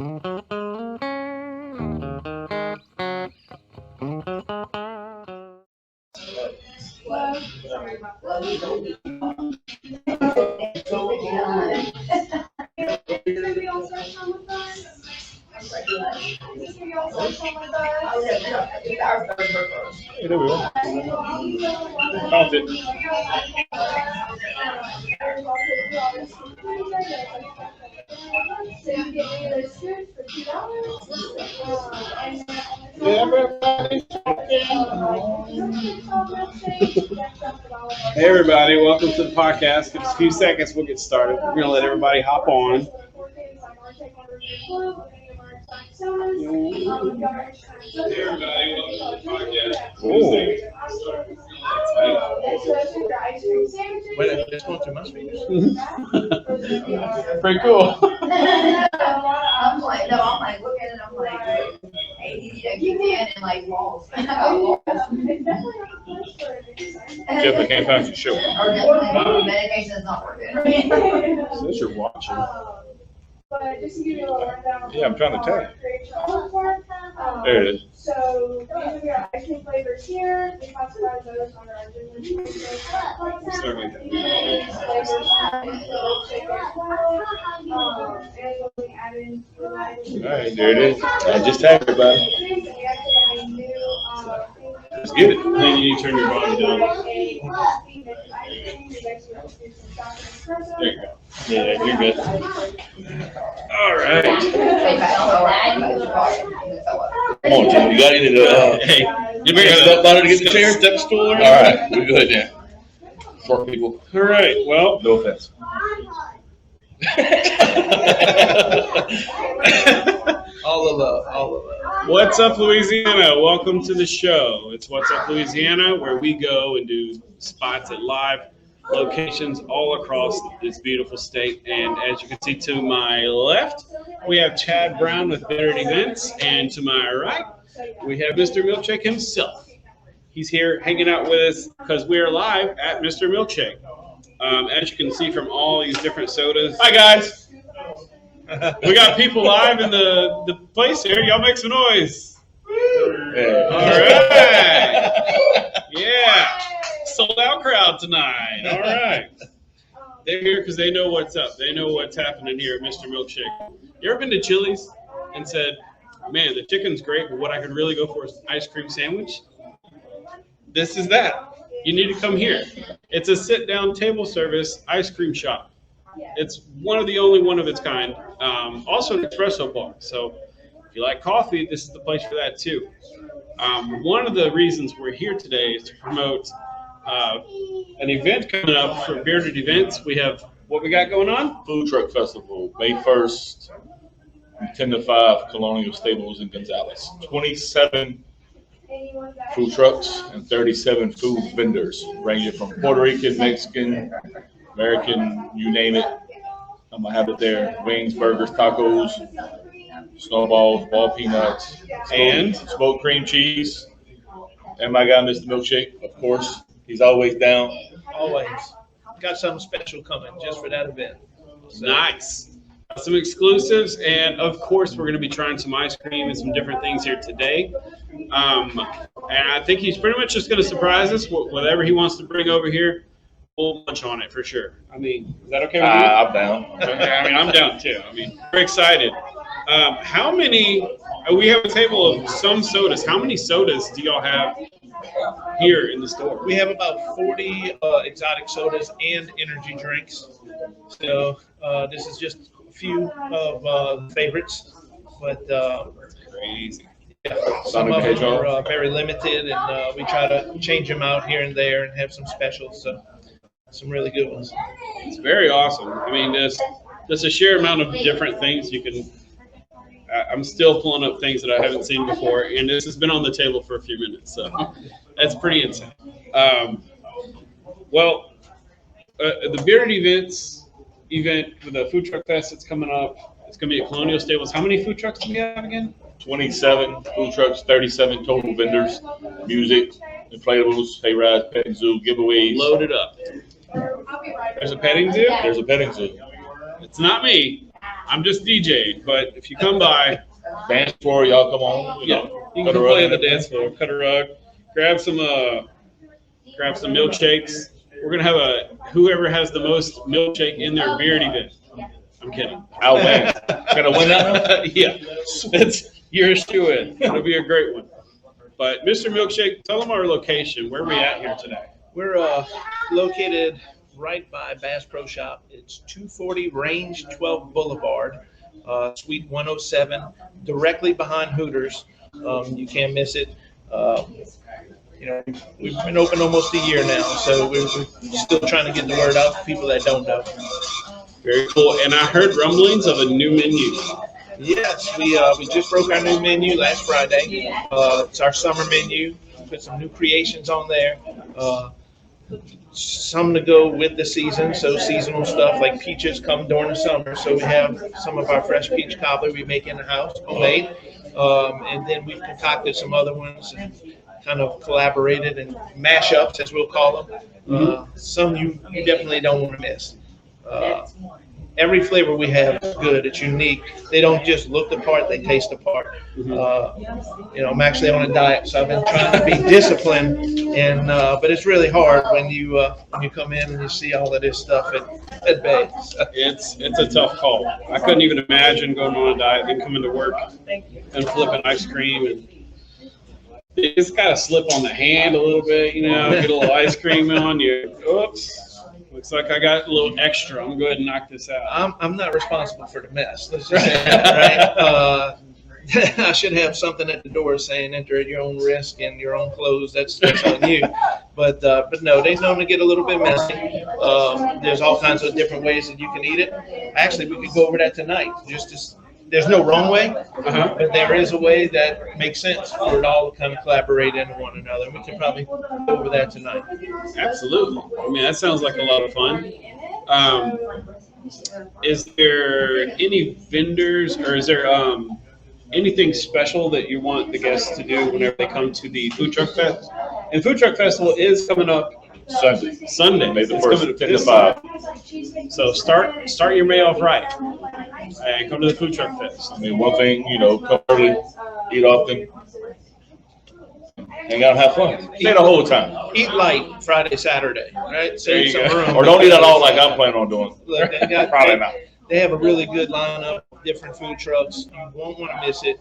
Hey, there we go. Found it. Hey everybody, welcome to the podcast. In a few seconds we'll get started. We're going to let everybody hop on. Hey everybody, welcome to the podcast. Oh. Wait, this one too much for you? Pretty cool. I'm like looking at it, I'm like, hey, you can and like walls. Definitely can't find your show. Medication's not working. Since you're watching. But just to give you a little rundown. Yeah, I'm trying to tell you. There it is. So these are your ice cream flavors here. We classify those under our general Certainly. All right, there it is. I just tagged everybody. Let's get it. Then you need to turn your volume down. There you go. Yeah, you're good. All right. Come on, Jim. You got any of the Hey, you bring stuff out to get the chair? Step stool. All right, we're good then. Short people. All right. Well, No offense. All the love. All the love. what's up, Louisiana? Welcome to the show. It's What's Up, Louisiana, where we go and do spots at live locations all across this beautiful state. And as you can see to my left, we have Chad Brown with Better Events, and to my right, we have Mr. Milkshake himself. He's here hanging out with us because we are live at Mr. Milkshake. As you can see from all these different sodas. Hi, guys. We got people live in the place here. Y'all make some noise. Yeah. All right. Yeah. Sold out crowd tonight. All right. They're here because they know what's up. They know what's happening here at Mr. Milkshake. You ever been to Chili's and said, man, the chicken's great, but what I could really go for is an ice cream sandwich? This is that. You need to come here. It's a sit-down table service ice cream shop. It's one of the only one of its kind. Also an espresso bar. So if you like coffee, this is the place for that too. One of the reasons we're here today is to promote an event coming up for Bearded Events. We have what we got going on? Food Truck Festival, May 1st, 10 to 5, Colonial Stables in Gonzales. 27 food trucks and 37 food vendors, ranging from Puerto Rican, Mexican, American, you name it. I'm gonna have it there. Wings, burgers, tacos, snowballs, ball peanuts, and smoked cream cheese. And my guy, Mr. Milkshake, of course, he's always down. Always. Got something special coming just for that event. So, Nice. Some exclusives, and of course, we're going to be trying some ice cream and some different things here today. And I think he's pretty much just going to surprise us with whatever he wants to bring over here. We'll lunch on it for sure. I mean, is that okay with you? I'm down. Okay, I mean, I'm down too. I mean, we're excited. How many? We have a table of some sodas. How many sodas do y'all have here in the store? we have about 40 exotic sodas and energy drinks. So this is just a few of the favorites, but Crazy. yeah, some of them are very limited, and we try to change them out here and there and have some specials. So some really good ones. It's very awesome. I mean, there's a sheer amount of different things you can. I'm still pulling up things that I haven't seen before, and this has been on the table for a few minutes, so that's pretty insane. The Bearded Events event for the Food Truck Fest that's coming up, it's going to be at Colonial Stables. How many food trucks do we have again? 27 food trucks, 37 total vendors, music, inflatables, hay rides, petting zoo, giveaways. Loaded up. There's a petting zoo? There's a petting zoo. It's not me. I'm just DJing, but if you come by, Dance floor, y'all come on. yeah, you can come play on the dance floor, cut a rug, grab some milkshakes. We're gonna have whoever has the most milkshake in their beard event. I'm kidding. I'll win. Gonna win that one? Yeah, that's yours to win. It'll be a great one. But Mr. Milkshake, tell them our location. Where are we at here today? We're located right by Bass Pro Shop. It's 240 Range 12 Boulevard, Suite 107, directly behind Hooters. You can't miss it. We've been open almost a year now, so we're still trying to get the word out to people that don't know. Very cool. And I heard rumblings of a new menu. Yes, we just broke our new menu last Friday. It's our summer menu. Put some new creations on there. Some to go with the season, so seasonal stuff like peaches come during the summer. So we have some of our fresh peach cobbler we make in the house, homemade, and then we've concocted some other ones and kind of collaborated and mashups, as we'll call them. Some you definitely don't want to miss. Every flavor we have is good. It's unique. They don't just look the part; they taste the part. I'm actually on a diet, so I've been trying to be disciplined, and but it's really hard when you come in and you see all of this stuff at bay. It's a tough call. I couldn't even imagine going on a diet and coming to work and flipping ice cream, and you just kind of slip on the hand a little bit, get a little ice cream on you. Oops. Looks like I got a little extra. I'm going to go ahead and knock this out. I'm not responsible for the mess. Let's just say that, right? I should have something at the door saying enter at your own risk and your own clothes. That's on you. But no, they're known to get a little bit messy. There's all kinds of different ways that you can eat it. Actually, we could go over that tonight. There's no wrong way, but there is a way that makes sense for it all to kind of collaborate into one another. And we can probably go over that tonight. Absolutely. I mean, that sounds like a lot of fun. Is there any vendors or is there anything special that you want the guests to do whenever they come to the Food Truck Fest? And Food Truck Festival is coming up Sunday. May the It's 1st, coming 10 to 5. So start your May off right and come to the Food Truck Fest. I mean, one thing, come early, eat often, hang out and have fun. Stay the whole time. Eat light Friday, Saturday, right? There you go. Room. Or don't eat at all like I'm planning on doing. Look, Probably not. They have a really good lineup of different food trucks. You won't want to miss it.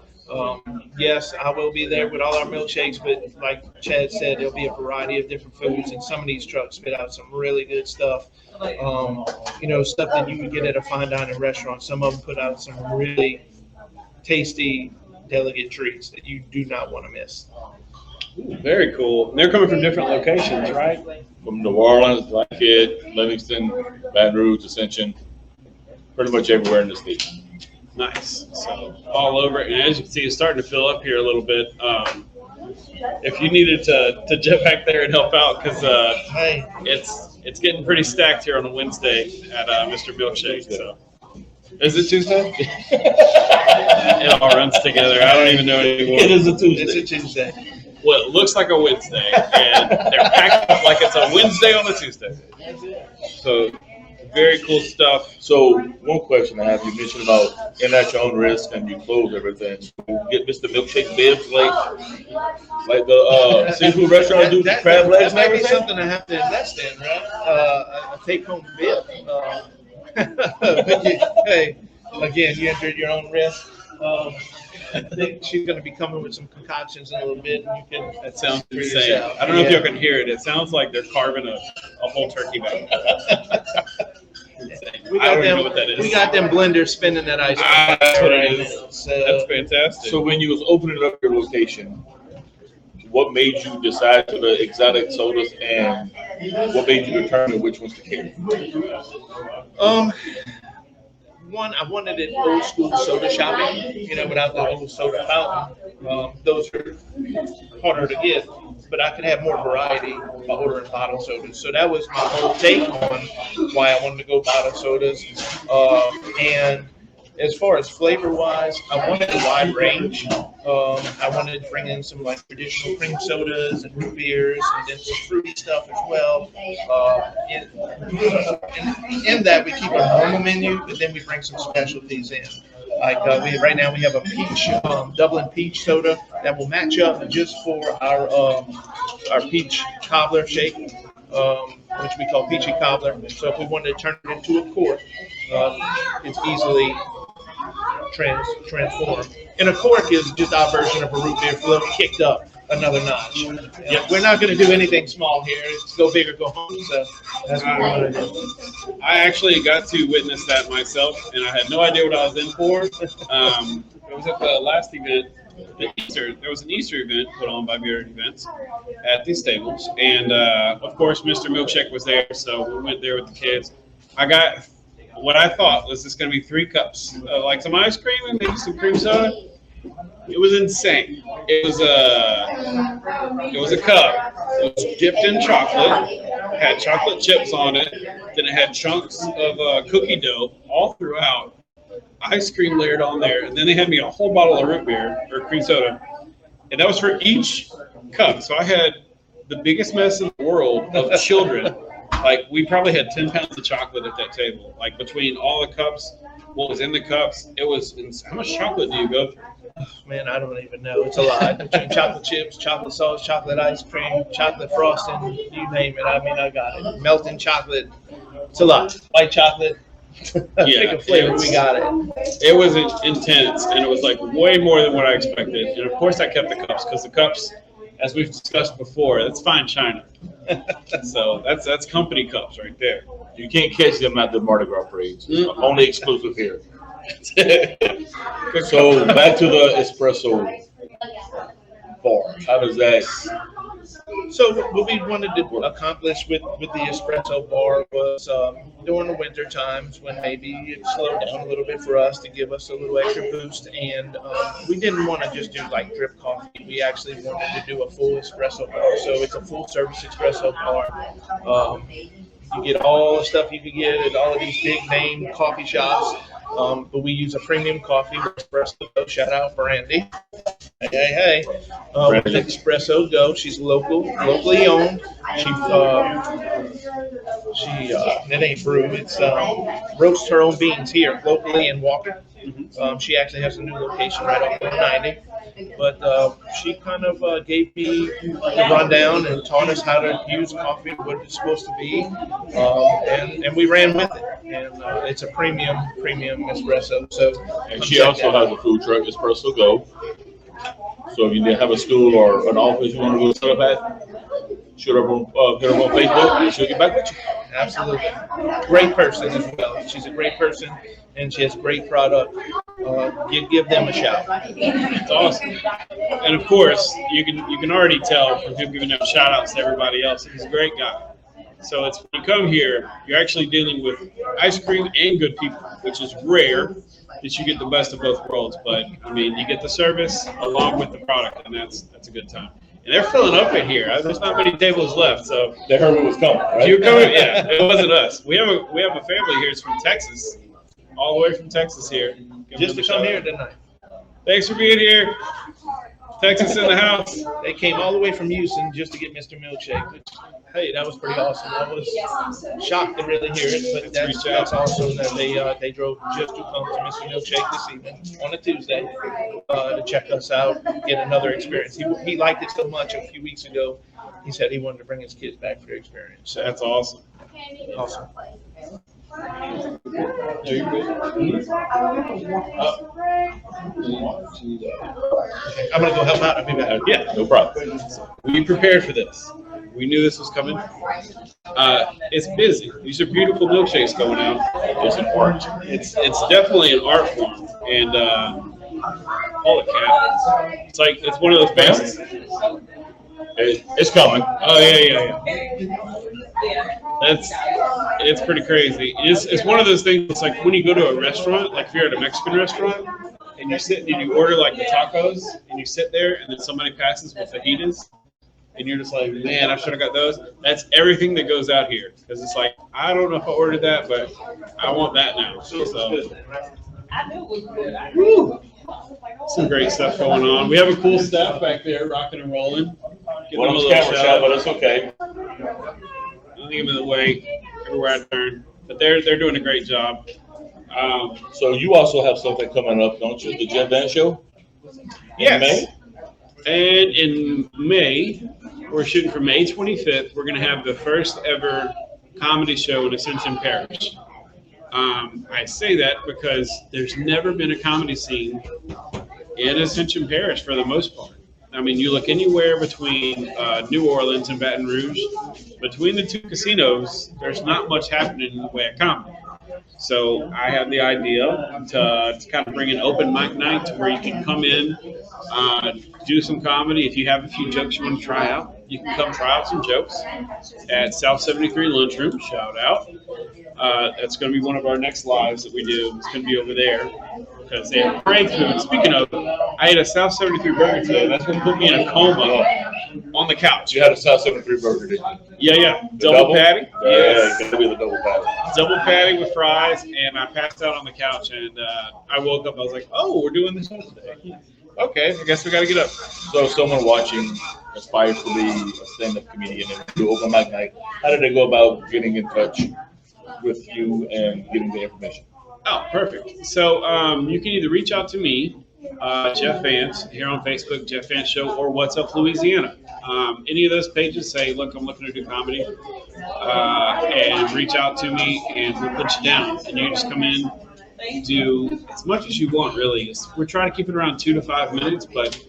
Yes, I will be there with all our milkshakes, but like Chad said, there'll be a variety of different foods, and some of these trucks spit out some really good stuff. Stuff that you can get at a fine dining restaurant. Some of them put out some really tasty, delicate treats that you do not want to miss. Ooh, very cool. They're coming from different locations, right? From New Orleans, Blackhead, Livingston, Baton Rouge, Ascension, pretty much everywhere in the state. Nice. So all over, and as you can see, it's starting to fill up here a little bit. If you needed to jet back there and help out, because it's getting pretty stacked here on a Wednesday at Mr. Milkshake. So is it Tuesday? It all runs together. I don't even know anymore. It is a Tuesday. It's a Tuesday. Well, it looks like a Wednesday, and they're packed up like it's a Wednesday on a Tuesday. So very cool stuff. So one question I have, you mentioned about in at your own risk and you close everything. You get Mr. Milkshake bibs like the seafood restaurant do the crab legs That and might be everything? something I have to invest in, right? A take-home bib. Hey, again, you entered your own risk. I think she's going to be coming with some concoctions in a little bit, and you can. That sounds for insane. yourself. I don't know if Yeah. you can hear it. It sounds like they're carving a whole turkey back. We I got don't even them. know what that is. We got them blenders spinning that ice. That's what it right is. now. So, That's fantastic. So when you was opening up your location, what made you decide to the exotic sodas and what made you determine which ones to carry? One, I wanted it old school soda shopping, without the old soda fountain. Those are harder to get, but I could have more variety by ordering bottled sodas. So that was my whole take on why I wanted to go bottled sodas. And As far as flavor wise, I wanted a wide range. I wanted to bring in some like traditional cream sodas and root beers, and then some fruity stuff as well. In that we keep our normal menu, but then we bring some specialties in. Like right now we have a peach Dublin peach soda that will match up just for our peach cobbler shake, which we call peachy cobbler. So if we wanted to turn it into a cork, it's easily transformed. And a cork is just our version of a root beer float kicked up another notch. Yep. We're not going to do anything small here. It's go big or go home. So that's what we're going to do. I actually got to witness that myself, and I had no idea what I was in for. It was at the last event, there was an Easter event put on by Beer Events at these tables, and of course, Mr. Milkshake was there, so we went there with the kids. I got what I thought was just going to be 3 cups, like some ice cream and maybe some cream soda. It was insane. It was a cup. It was dipped in chocolate, had chocolate chips on it, then it had chunks of cookie dough all throughout, ice cream layered on there, and then they had me a whole bottle of root beer or cream soda, and that was for each cup. So I had the biggest mess in the world of children. Like, we probably had 10 pounds of chocolate at that table. Like, between all the cups, what was in the cups, it was insane. How much chocolate do you go through? Man, I don't even know. It's a lot. Between chocolate chips, chocolate sauce, chocolate ice cream, chocolate frosting, you name it. I mean, I got it. Melting chocolate. It's a lot. White chocolate. Pick a flavor, we got it. It was intense, and it was like way more than what I expected. And of course, I kept the cups because the cups, as we've discussed before, that's fine china. So that's company cups right there. You can't catch them at the Mardi Gras parades. Only exclusive here. So back to the espresso bar. How does that? So what we wanted to accomplish with the espresso bar was during the winter times when maybe it slowed down a little bit for us to give us a little extra boost, and we didn't want to just do like drip coffee. We actually wanted to do a full espresso bar. So it's a full service espresso bar. You get all the stuff you could get at all of these big name coffee shops. But we use a premium coffee with Espresso Go. Shout out Brandy. Hey. With Espresso Go, she's locally owned. She it ain't brew. It's roasts her own beans here locally in Walker. She actually has a new location right off 190. But she kind of gave me the rundown and taught us how to use coffee, what it's supposed to be, and we ran with it. And it's a premium espresso. So, and she also has a food truck, Espresso Go. So if you didn't have a school or an office you want to go set up at, hit her on Facebook, and she'll get back with you. Absolutely, great person as well. She's a great person, and she has great product. Give them a shout. It's awesome. And of course, you can already tell from him giving out shout outs to everybody else. He's a great guy. So it's when you come here, you're actually dealing with ice cream and good people, which is rare that you get the best of both worlds. But I mean, you get the service along with the product, and that's a good time. And they're filling up in here. There's not many tables left, so They heard what was coming, right? you're coming. Yeah, it wasn't us. We have a family here. It's from Texas, all the way from Texas here. Just to come here tonight. Thanks for being here. Texas in the house. They came all the way from Houston just to get Mr. Milkshake. Which, hey, that was pretty awesome. I was shocked to really hear it, but that's awesome that they drove just to come to Mr. Milkshake this evening on a Tuesday to check us out, get another experience. He liked it so much a few weeks ago. He said he wanted to bring his kids back for the experience. So That's awesome. awesome. Are you good? I'm gonna go help out. I'll be back. Yeah, No problem. we prepared for this. We knew this was coming. It's busy. These are beautiful milkshakes going out. It's an art. It's definitely an art form, and holy cow! It's one of those best. It's coming. Oh yeah. It's pretty crazy. It's one of those things. It's like when you go to a restaurant, like if you're at a Mexican restaurant, and you sit and you order like the tacos, and you sit there, and then somebody passes with fajitas, and you're just like, man, I should have got those. That's everything that goes out here, because it's like, I don't know if I ordered that, but I want that now. So Woo. Some great stuff going on. We have a cool staff back there rocking and rolling. Give Well, them a it's little camera shout shot, out. but it's okay. I'll give them the way everywhere I turn. But they're doing a great job. So you also have something coming up, don't you? The Jet Band Show? Yes. May? And in May, we're shooting for May 25th. We're going to have the first ever comedy show in Ascension Parish. I say that because there's never been a comedy scene in Ascension Parish for the most part. I mean, you look anywhere between New Orleans and Baton Rouge, between the two casinos, there's not much happening in the way of comedy. So I had the idea to kind of bring an open mic night to where you can come in, do some comedy. If you have a few jokes you want to try out, you can come try out some jokes at South 73 Lunchroom. Shout out. That's going to be one of our next lives that we do. It's going to be over there because they have great food. Speaking of, I ate a South 73 burger today. That's going to put me in a coma on the couch. You had a South 73 burger, didn't you? Yeah. The Double patty. Yeah, Yes. it's going to be the double patty. Double patty with fries, and I passed out on the couch, and I woke up. I was like, "Oh, we're doing this show today." Okay, I guess we got to get up. So if someone watching aspires to be a stand-up comedian and do open mic night, how did they go about getting in touch with you and getting the information? Oh, perfect. So you can either reach out to me, Jeff Vance, here on Facebook, Jeff Vance Show, or What's Up Louisiana. Any of those pages say, look, I'm looking to do comedy, and reach out to me, and we'll put you down. And you just come in, do as much as you want, really. We're trying to keep it around 2 to 5 minutes, but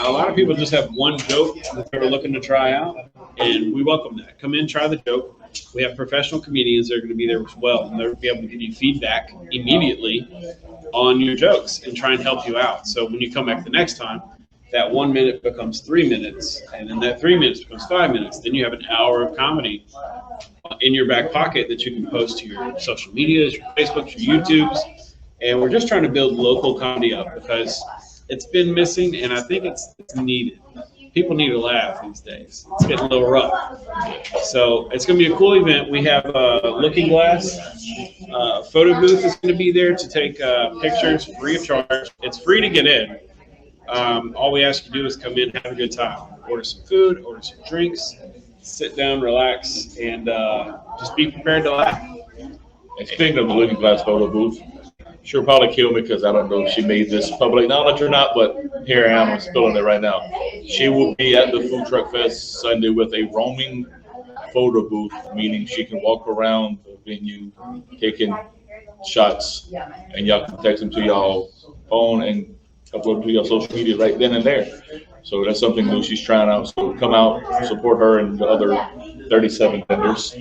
a lot of people just have one joke that they're looking to try out, and we welcome that. Come in, try the joke. We have professional comedians that are going to be there as well, and they'll be able to give you feedback immediately on your jokes and try and help you out. So when you come back the next time, that 1 minute becomes 3 minutes, and then that 3 minutes becomes 5 minutes. Then you have an hour of comedy in your back pocket that you can post to your social medias, your Facebooks, your YouTubes. And we're just trying to build local comedy up because it's been missing, and I think it's needed. People need to laugh these days. It's getting a little rough. So it's going to be a cool event. We have a Looking Glass photo booth is going to be there to take pictures free of charge. It's free to get in. All we ask you to do is come in, have a good time. Order some food, order some drinks, sit down, relax, and just be prepared to laugh. And speaking of the Looking Glass photo booth, she'll probably kill me because I don't know if she made this public knowledge or not, but here I am, I'm spilling it right now. She will be at the Food Truck Fest Sunday with a roaming photo booth, meaning she can walk around the venue taking shots, and y'all can text them to y'all phone and upload them to your social media right then and there. So that's something new she's trying out. So come out, support her and the other 37 vendors.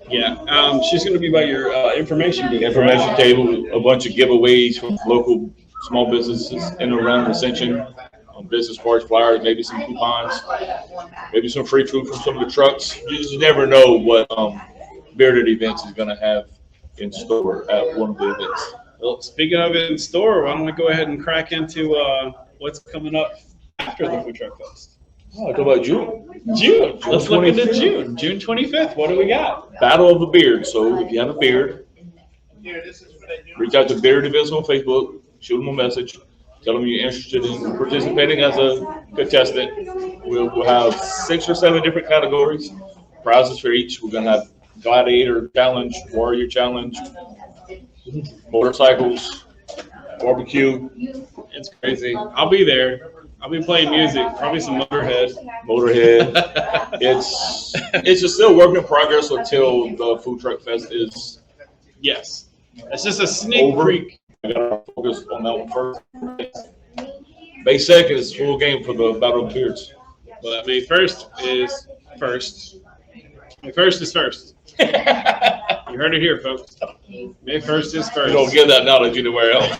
Yeah, she's going to be by your information booth. Information table, a bunch of giveaways from local small businesses in and around Ascension, business cards, flyers, maybe some coupons, maybe some free food from some of the trucks. You just never know what Bearded Events is going to have in store at one of the events. Well, speaking of it in store, why don't we go ahead and crack into what's coming up after the Food Truck Fest? Oh, talk about June. June. Let's look into 25th. June. June 25th. What do we got? Battle of the Beard. So if you have a beard, reach out to Bearded Events on Facebook, shoot them a message, tell them you're interested in participating as a contestant. We'll have 6 or 7 different categories, prizes for each. We're going to have Gladiator Challenge, Warrior Challenge, motorcycles, barbecue. It's crazy. I'll be there. I'll be playing music, probably some Motorhead. It's just still work in progress until the Food Truck Fest is Yes. It's just a sneak over. peek. I gotta focus on that one first. May 2nd is full game for the Battle of the Beards. But May 1st is first. May 1st is first. You heard it here, folks. May 1st is first. You don't get that knowledge anywhere else.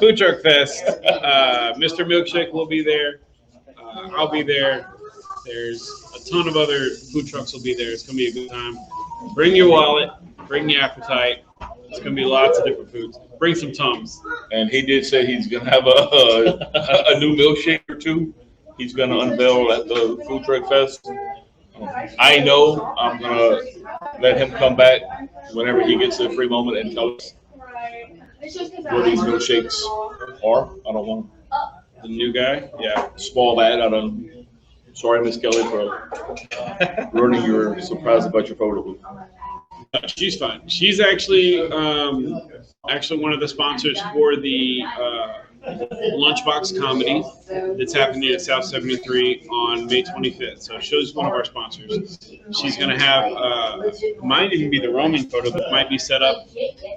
Food Truck Fest. Mr. Milkshake will be there. I'll be there. There's a ton of other food trucks will be there. It's going to be a good time. Bring your wallet. Bring your appetite. It's going to be lots of different foods. Bring some Tums. And he did say he's going to have a new milkshake or two. He's going to unveil at the Food Truck Fest. I know I'm going to let him come back whenever he gets a free moment and tell us where these milkshakes are. I don't want The new guy, yeah. to spoil that. I don't. Sorry, Miss Kelly, for ruining your surprise about your photo booth. She's fine. She's actually one of the sponsors for the Lunchbox Comedy that's happening at South 73 on May 25th. So she's one of our sponsors. She's going to have, might even be the roaming photo booth, might be set up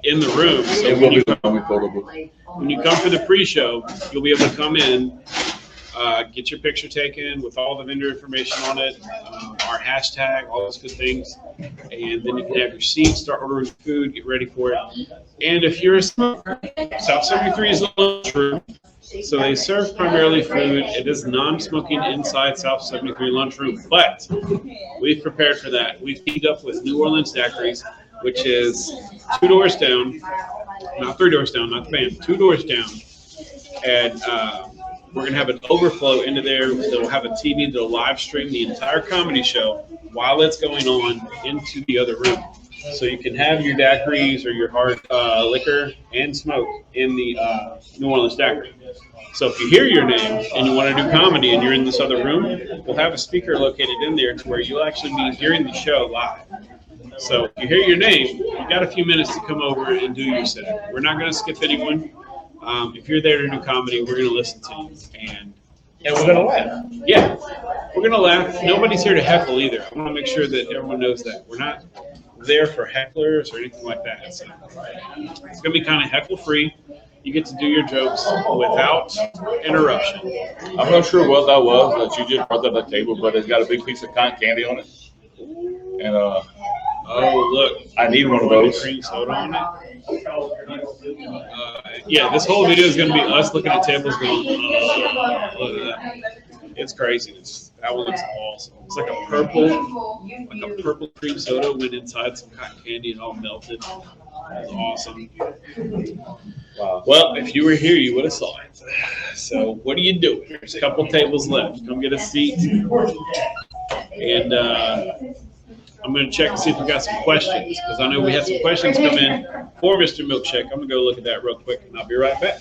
in the room. So It will be the roaming photo booth. when you come for the pre-show, you'll be able to come in, get your picture taken with all the vendor information on it, our hashtag, all those good things. And then you can have your seat, start ordering food, get ready for it. And if you're a smoker, South 73 is the lunchroom. So they serve primarily food. It is non-smoking inside South 73 lunchroom. But we've prepared for that. We've teamed up with New Orleans Daiquiris, which is 2 doors down, not 3 doors down, not the band, 2 doors down. And we're going to have an overflow into there. They'll have a TV that'll live stream the entire comedy show while it's going on into the other room. So you can have your daiquiris or your hard liquor and smoke in the New Orleans Daiquiri. So if you hear your name and you want to do comedy and you're in this other room, we'll have a speaker located in there to where you'll actually be hearing the show live. So if you hear your name, you've got a few minutes to come over and do your set. We're not going to skip anyone. If you're there to do comedy, we're going to listen to you. And we're gonna laugh. yeah, we're going to laugh. Nobody's here to heckle either. I want to make sure that everyone knows that. We're not there for hecklers or anything like that. So it's going to be kind of heckle free. You get to do your jokes without interruption. I'm not sure what that was that you just brought to the table, but it's got a big piece of cotton candy on it. And Oh, look. I need one of those. Cream soda on it. Yeah, this whole video is going to be us looking at tables going, look at that. It's crazy. That one looks awesome. It's like a purple cream soda went inside some cotton candy and all melted. It's awesome. Wow. Well, if you were here, you would have saw it. So what are you doing? There's a couple tables left. Come get a seat. And I'm going to check and see if we got some questions, because I know we had some questions come in for Mr. Milkshake. I'm going to go look at that real quick, and I'll be right back.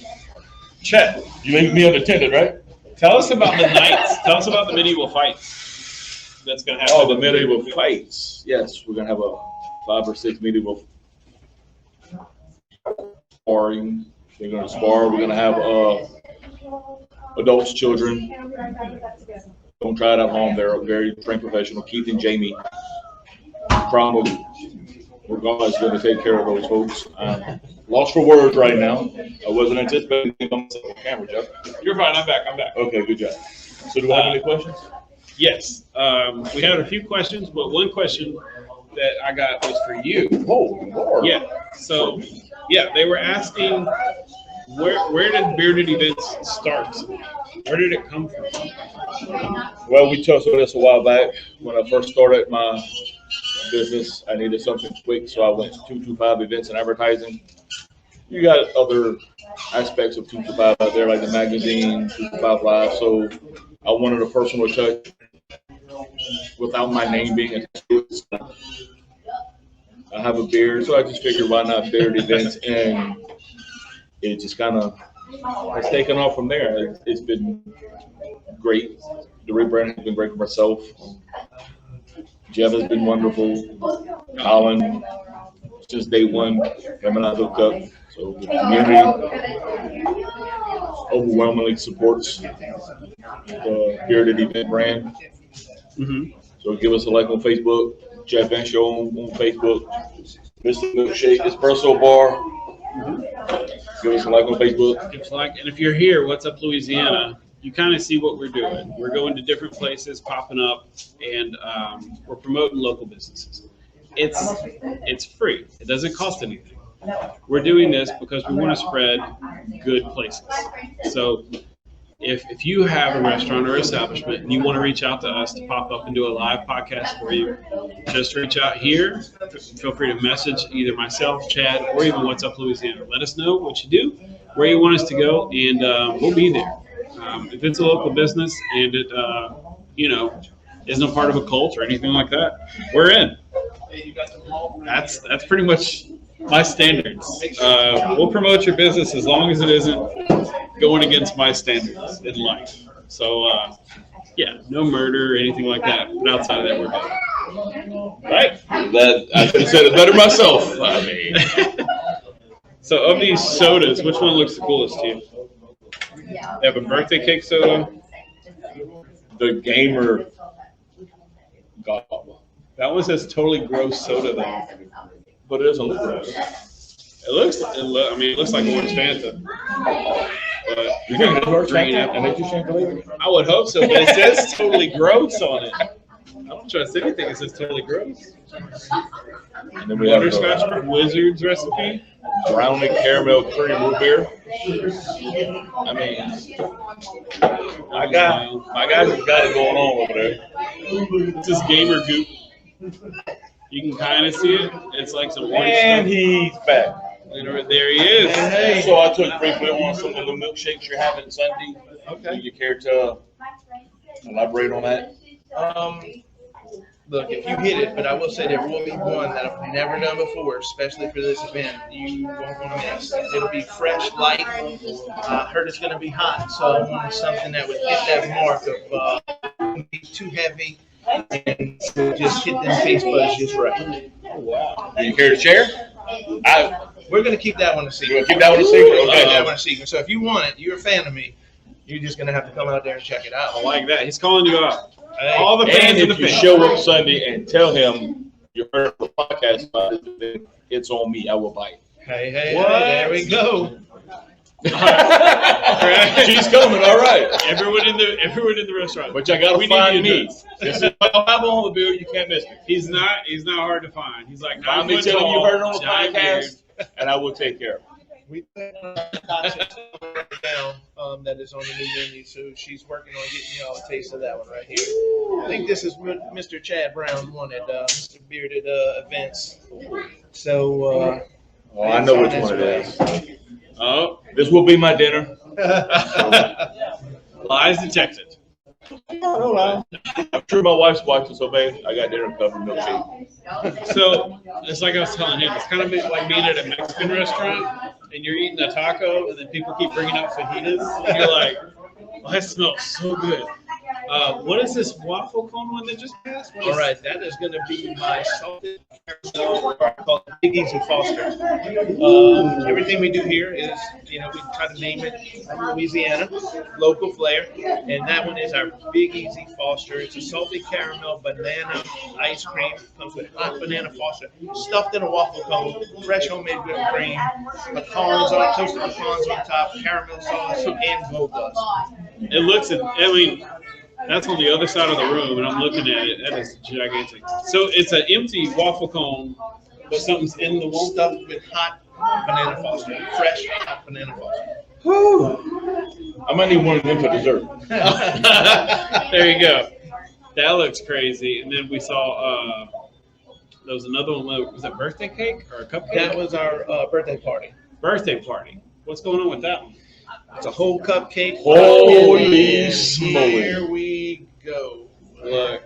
Chet, You leave me unattended, right? tell us about the nights. Tell us about the medieval fights that's going to happen. Oh, the medieval fights. Yes, we're gonna have a 5 or 6 medieval sparring. We're gonna spar. We're gonna have adults, children. Don't try it at home. They're very trained professional. Keith and Jamie. Probably we're guys going to take care of those folks. Lost for words right now. I wasn't anticipating on the camera, Jeff. You're fine. I'm back. Okay, good job. So do I have any questions? Yes. We had a few questions, but one question that I got was for you. Oh, Lord. Yeah. So, yeah, they were asking where did Bearded Events start? Where did it come from? Well, we touched on this a while back. When I first started my business, I needed something quick, so I went to 225 Events and Advertising. You got other aspects of 225 out there, like the magazine, 225 Live. So I wanted a personal touch without my name being attached to it. I have a beard, so I just figured why not Bearded Events, and it just kind of has taken off from there. It's been great. The rebranding has been great for myself. Jeff has been wonderful. Colin, since day one, him and I hooked up. So the community overwhelmingly supports the Bearded Event brand. Mm-hmm. So give us a like on Facebook, Jeff and Show on Facebook, Mystery Milkshake Espresso Bar. Give us a like on Facebook. It's like, and if you're here, What's Up Louisiana, you kind of see what we're doing. We're going to different places, popping up, and we're promoting local businesses. It's free. It doesn't cost anything. We're doing this because we want to spread good places. So if you have a restaurant or establishment and you want to reach out to us to pop up and do a live podcast for you, just reach out here. Feel free to message either myself, Chad, or even What's Up Louisiana. Let us know what you do, where you want us to go, and we'll be there. If it's a local business and it, isn't a part of a cult or anything like that, we're in. That's pretty much My standards. We'll promote your business as long as it isn't going against my standards in life. So, yeah, no murder or anything like that. But outside of that, we're good. Right? That I could have said it better myself. I mean, So, of these sodas, which one looks the coolest to you? They have a birthday cake soda. the gamer gobble. That one says totally gross soda, though. But it doesn't look gross. It looks like orange Fanta. But You think it's orange green Fanta apple. and it's your Fanta? I would hope so, but it says totally gross on it. I don't trust anything that says totally gross. And then we have Butterscotch Wizard's recipe. brownie caramel cream root beer. I mean, my guys have got it going on over there. It's this gamer goop. You can kind of see it. It's like some orange And stuff. he's back. And there he is. Hey, so I took briefly on some of the milkshakes you're having Sunday. Okay. Do you care to elaborate on that? Look, if you hit it, but I will say there will be one that I've never done before, especially for this event. You won't want to miss. It'll be fresh, light. I heard it's going to be hot, so I wanted something that would hit that mark of wouldn't be too heavy and just hit them taste buds just right. Oh, wow. Do you care to share? We're going to keep that one a You secret. want to keep that one a secret? We'll keep that Okay. one a secret. So if you want it, you're a fan of me, you're just going to have to come out there and check it out. I like that. He's calling you out. Hey. All the And fans in the if you fans. show up Sunday and tell him you heard the podcast about it, then it's on me. I will bite. Hey, What? there we go. She's coming, all right. Everyone in the restaurant. But you gotta We need find the me. address. This is my Bible on the bill. You can't miss me. He's not hard to find. He's like Find 9 me, foot tell him you tall, heard it on the giant podcast, beard. and I will take care of it. We down that is on the new menu, so she's working on getting y'all a taste of that one right here. I think this is what Mr. Chad Brown wanted, Mr. Bearded Events. So, Oh, I know which one it is. Oh, This will be my dinner. lies detected. I'm sure my wife's watching, so babe, I got dinner covered, milkshake. So it's like I was telling him. It's kind of like being at a Mexican restaurant and you're eating a taco, and then people keep bringing out fajitas, and you're like, "Oh, that smells so good." What is this waffle cone one that just passed? What is all right, that is going to be my salted caramel, or I call it Big Easy Foster. Everything we do here is, we try to name it from Louisiana, local flair, and that one is our Big Easy Foster. It's a salted caramel banana ice cream. Comes with hot banana Foster, stuffed in a waffle cone, fresh homemade whipped cream, pecans on toasted pecans on top, caramel sauce, and gold dust. It looks. That's on the other side of the room, and I'm looking at it. That is gigantic. So it's an empty waffle cone, but something's in the wall. Stuffed with hot banana Foster, fresh hot banana Foster. I might need one of them for dessert. There you go. That looks crazy. And then we saw there was another one. Was it birthday cake or a cupcake? That was our birthday party. Birthday party. What's going on with that one? It's a whole cupcake. Holy And smoly. Here we go. Look.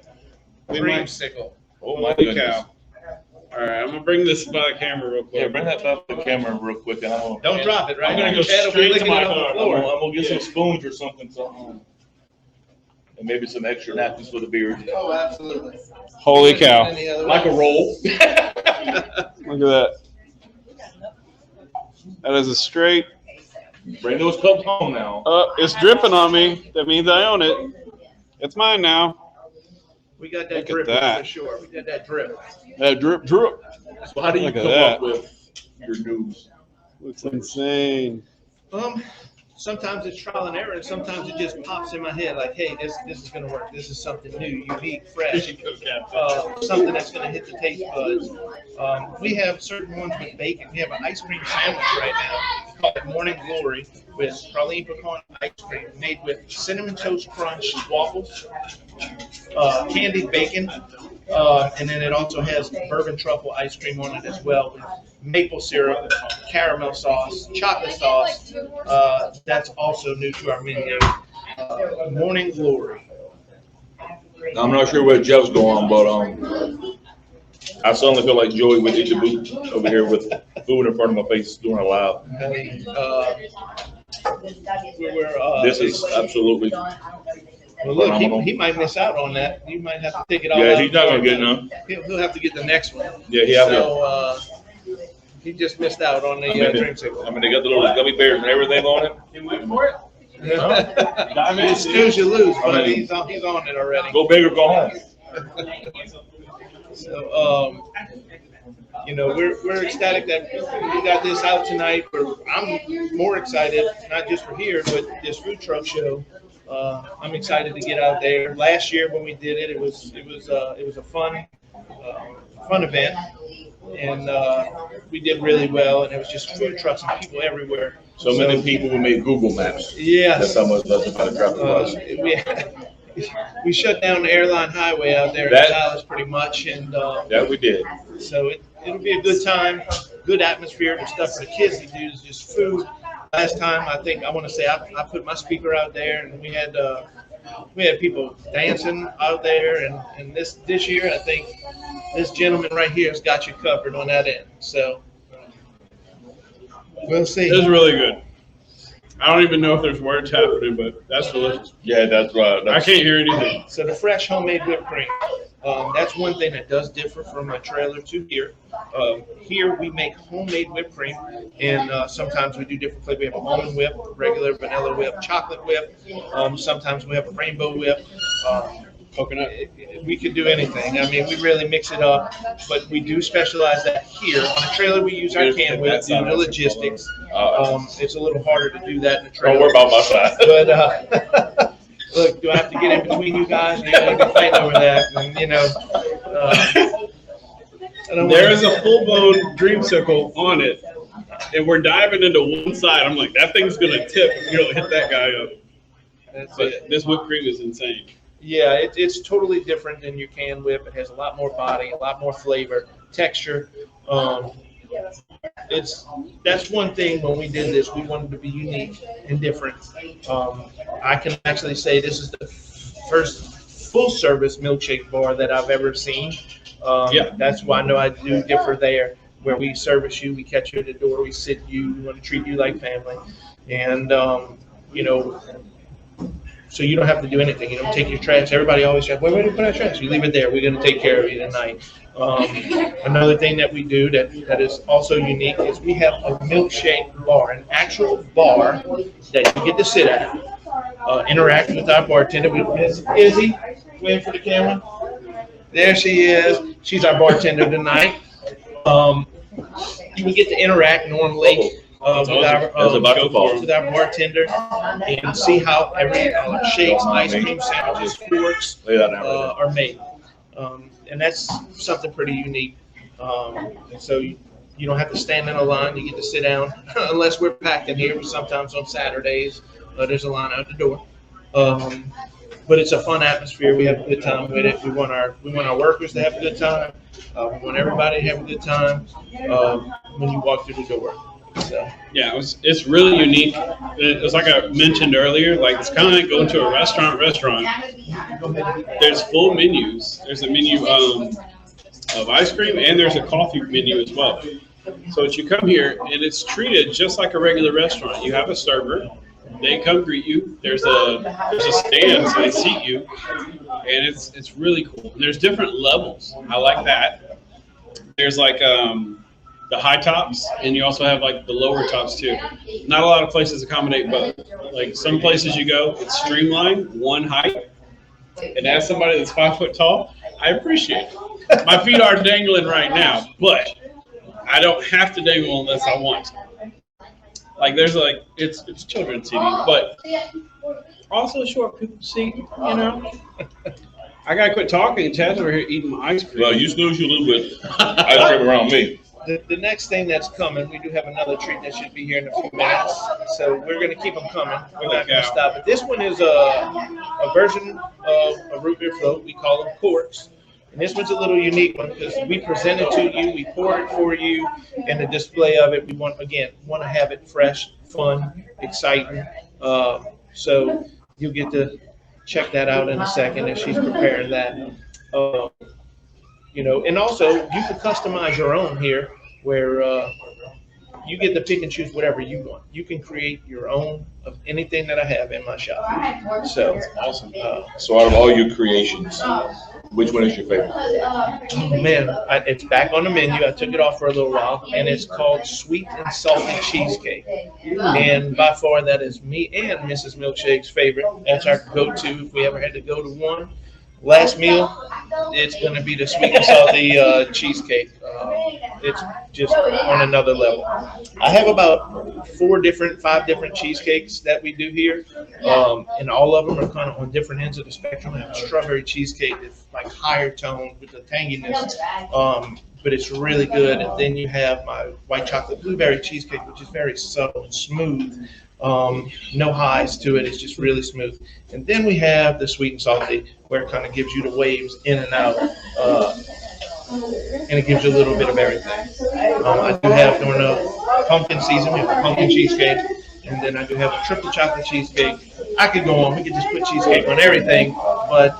Creamsicle. Oh my Holy goodness. cow. All right, I'm gonna bring this by the camera real quick. Yeah, bring that back to the camera real quick, and I'm gonna. Don't drop it, right? I'm gonna go Chad will be straight to licking my it on the car. I'm floor. gonna get some spoons or something, and maybe some extra napkins for the beard. Oh, absolutely. Holy cow. Any other Like a way? roll. Look at that. That is a straight. Bring those cups home now. It's dripping on me. That means I own it. It's mine now. We got that Look at drip that. for sure. We got that drip. That drip. So how do you Look at come that. up with your news? Looks insane. Sometimes it's trial and error, and sometimes it just pops in my head like, hey, this is gonna work. This is something new, unique, fresh. Something that's gonna hit the taste buds. We have certain ones with bacon. We have an ice cream sandwich right now called Morning Glory with praline pecan ice cream made with cinnamon toast crunch waffles, candied bacon, and then it also has bourbon truffle ice cream on it as well with maple syrup, caramel sauce, chocolate sauce. That's also new to our menu. Morning Glory. I'm not sure where Jeff's going, but I suddenly feel like Joey with Eat the Boot over here with food in front of my face doing it live. This is absolutely Well, look, he might miss out on that. You might have to take it all out. Yeah, he's not gonna get none. He'll have to get the next one. Yeah, he have to. So, he just missed out on the dreamsicle. I mean, they got the little gummy bears and everything on it. You went for it? You snooze, you lose, but he's on it already. Go big or go home. So, we're ecstatic that we got this out tonight. I'm more excited, not just for here, but this food truck show. I'm excited to get out there. Last year when we did it, it was a fun event, and we did really well. And it was just food trucks and people everywhere. So many people who made Google Maps. Yeah, That's how much the traffic was. We shut down the airline highway out there in Dallas pretty much, and That we did. so it'll be a good time, good atmosphere. The stuff for the kids to do is just food. Last time, I want to say I put my speaker out there, and we had people dancing out there, and this year I think this gentleman right here has got you covered on that end. So we'll see. It was really good. I don't even know if there's words happening, but that's delicious. Yeah, that's right. I can't hear anything. So the fresh homemade whipped cream, that's one thing that does differ from my trailer to here. Here we make homemade whipped cream, and sometimes we do different flavors. We have a almond whip, regular vanilla whip, chocolate whip. Sometimes we have a rainbow whip. Coconut. We could do anything. I mean, we really mix it up, but we do specialize that here. On a trailer, we use our can whip due to logistics. It's a little harder to do that in a trailer. Don't worry about my side. But look, do I have to get in between you guys? You're going to be fighting over that. And, There is a full-blown dreamsicle on it, and we're diving into one side. I'm like, that thing's gonna tip if you don't hit that guy up. But this whipped cream is insane. Yeah, it's totally different than your can whip. It has a lot more body, a lot more flavor, texture. That's one thing when we did this, we wanted to be unique and different. I can actually say this is the first full-service milkshake bar that I've ever seen. That's why I know I do differ there, where we service you, we catch you at the door, we sit you, we want to treat you like family. And, so you don't have to do anything. You don't take your trash. Everybody always says, where do you put our trash? You leave it there. We're going to take care of you tonight. Another thing that we do that is also unique is we have a milkshake bar, an actual bar that you get to sit at, interact with our bartender. Miss Izzy, waiting for the camera. There she is. She's our bartender tonight. You would get to interact normally with our bartender and see how every shakes, ice cream, sandwiches, forks are made. And that's something pretty unique. And so you don't have to stand in a line. You get to sit down, unless we're packed in here. Sometimes on Saturdays, there's a line out the door. But it's a fun atmosphere. We have a good time with it. We want our workers to have a good time. We want everybody to have a good time when you walk through the door. So. Yeah, it's really unique. It was like I mentioned earlier, like it's kind of like going to a restaurant. There's full menus. There's a menu of ice cream, and there's a coffee menu as well. So you come here, and it's treated just like a regular restaurant. You have a server. They come greet you. There's a stand, so they seat you, and it's really cool. And there's different levels. I like that. There's like the high tops, and you also have like the lower tops too. Not a lot of places accommodate both. Like some places you go, it's streamlined, one height. And as somebody that's 5 foot tall, I appreciate it. My feet are dangling right now, but I don't have to dangle unless I want to. Like there's like it's children's seating, but also short people seat, I gotta quit talking. Chad's over here eating my ice cream. Well, you snooze you a little bit ice cream around me. The next thing that's coming, we do have another treat that should be here in a few minutes. So we're going to keep them coming. We're not going to stop. But this one is a version of a root beer float. We call them corks. And this one's a little unique one because we present it to you, we pour it for you, and the display of it, we want to have it fresh, fun, exciting. So you'll get to check that out in a second as she's preparing that. And also you can customize your own here, where you get to pick and choose whatever you want. You can create your own of anything that I have in my shop. So Awesome. So out of all your creations, which one is your favorite? man, it's back on the menu. I took it off for a little while, and it's called Sweet and Salty Cheesecake. And by far, that is me and Mrs. Milkshake's favorite. That's our go-to if we ever had to go to one. Last meal, it's going to be the sweet and salty cheesecake. It's just on another level. I have about 5 different cheesecakes that we do here, and all of them are kind of on different ends of the spectrum. I have a strawberry cheesecake that's like higher tone with the tanginess, but it's really good. And then you have my white chocolate blueberry cheesecake, which is very subtle and smooth. No highs to it. It's just really smooth. And then we have the sweet and salty, where it kind of gives you the waves in and out, and it gives you a little bit of everything. I do have, during the pumpkin season, we have a pumpkin cheesecake, and then I do have a triple chocolate cheesecake. I could go on. We could just put cheesecake on everything, but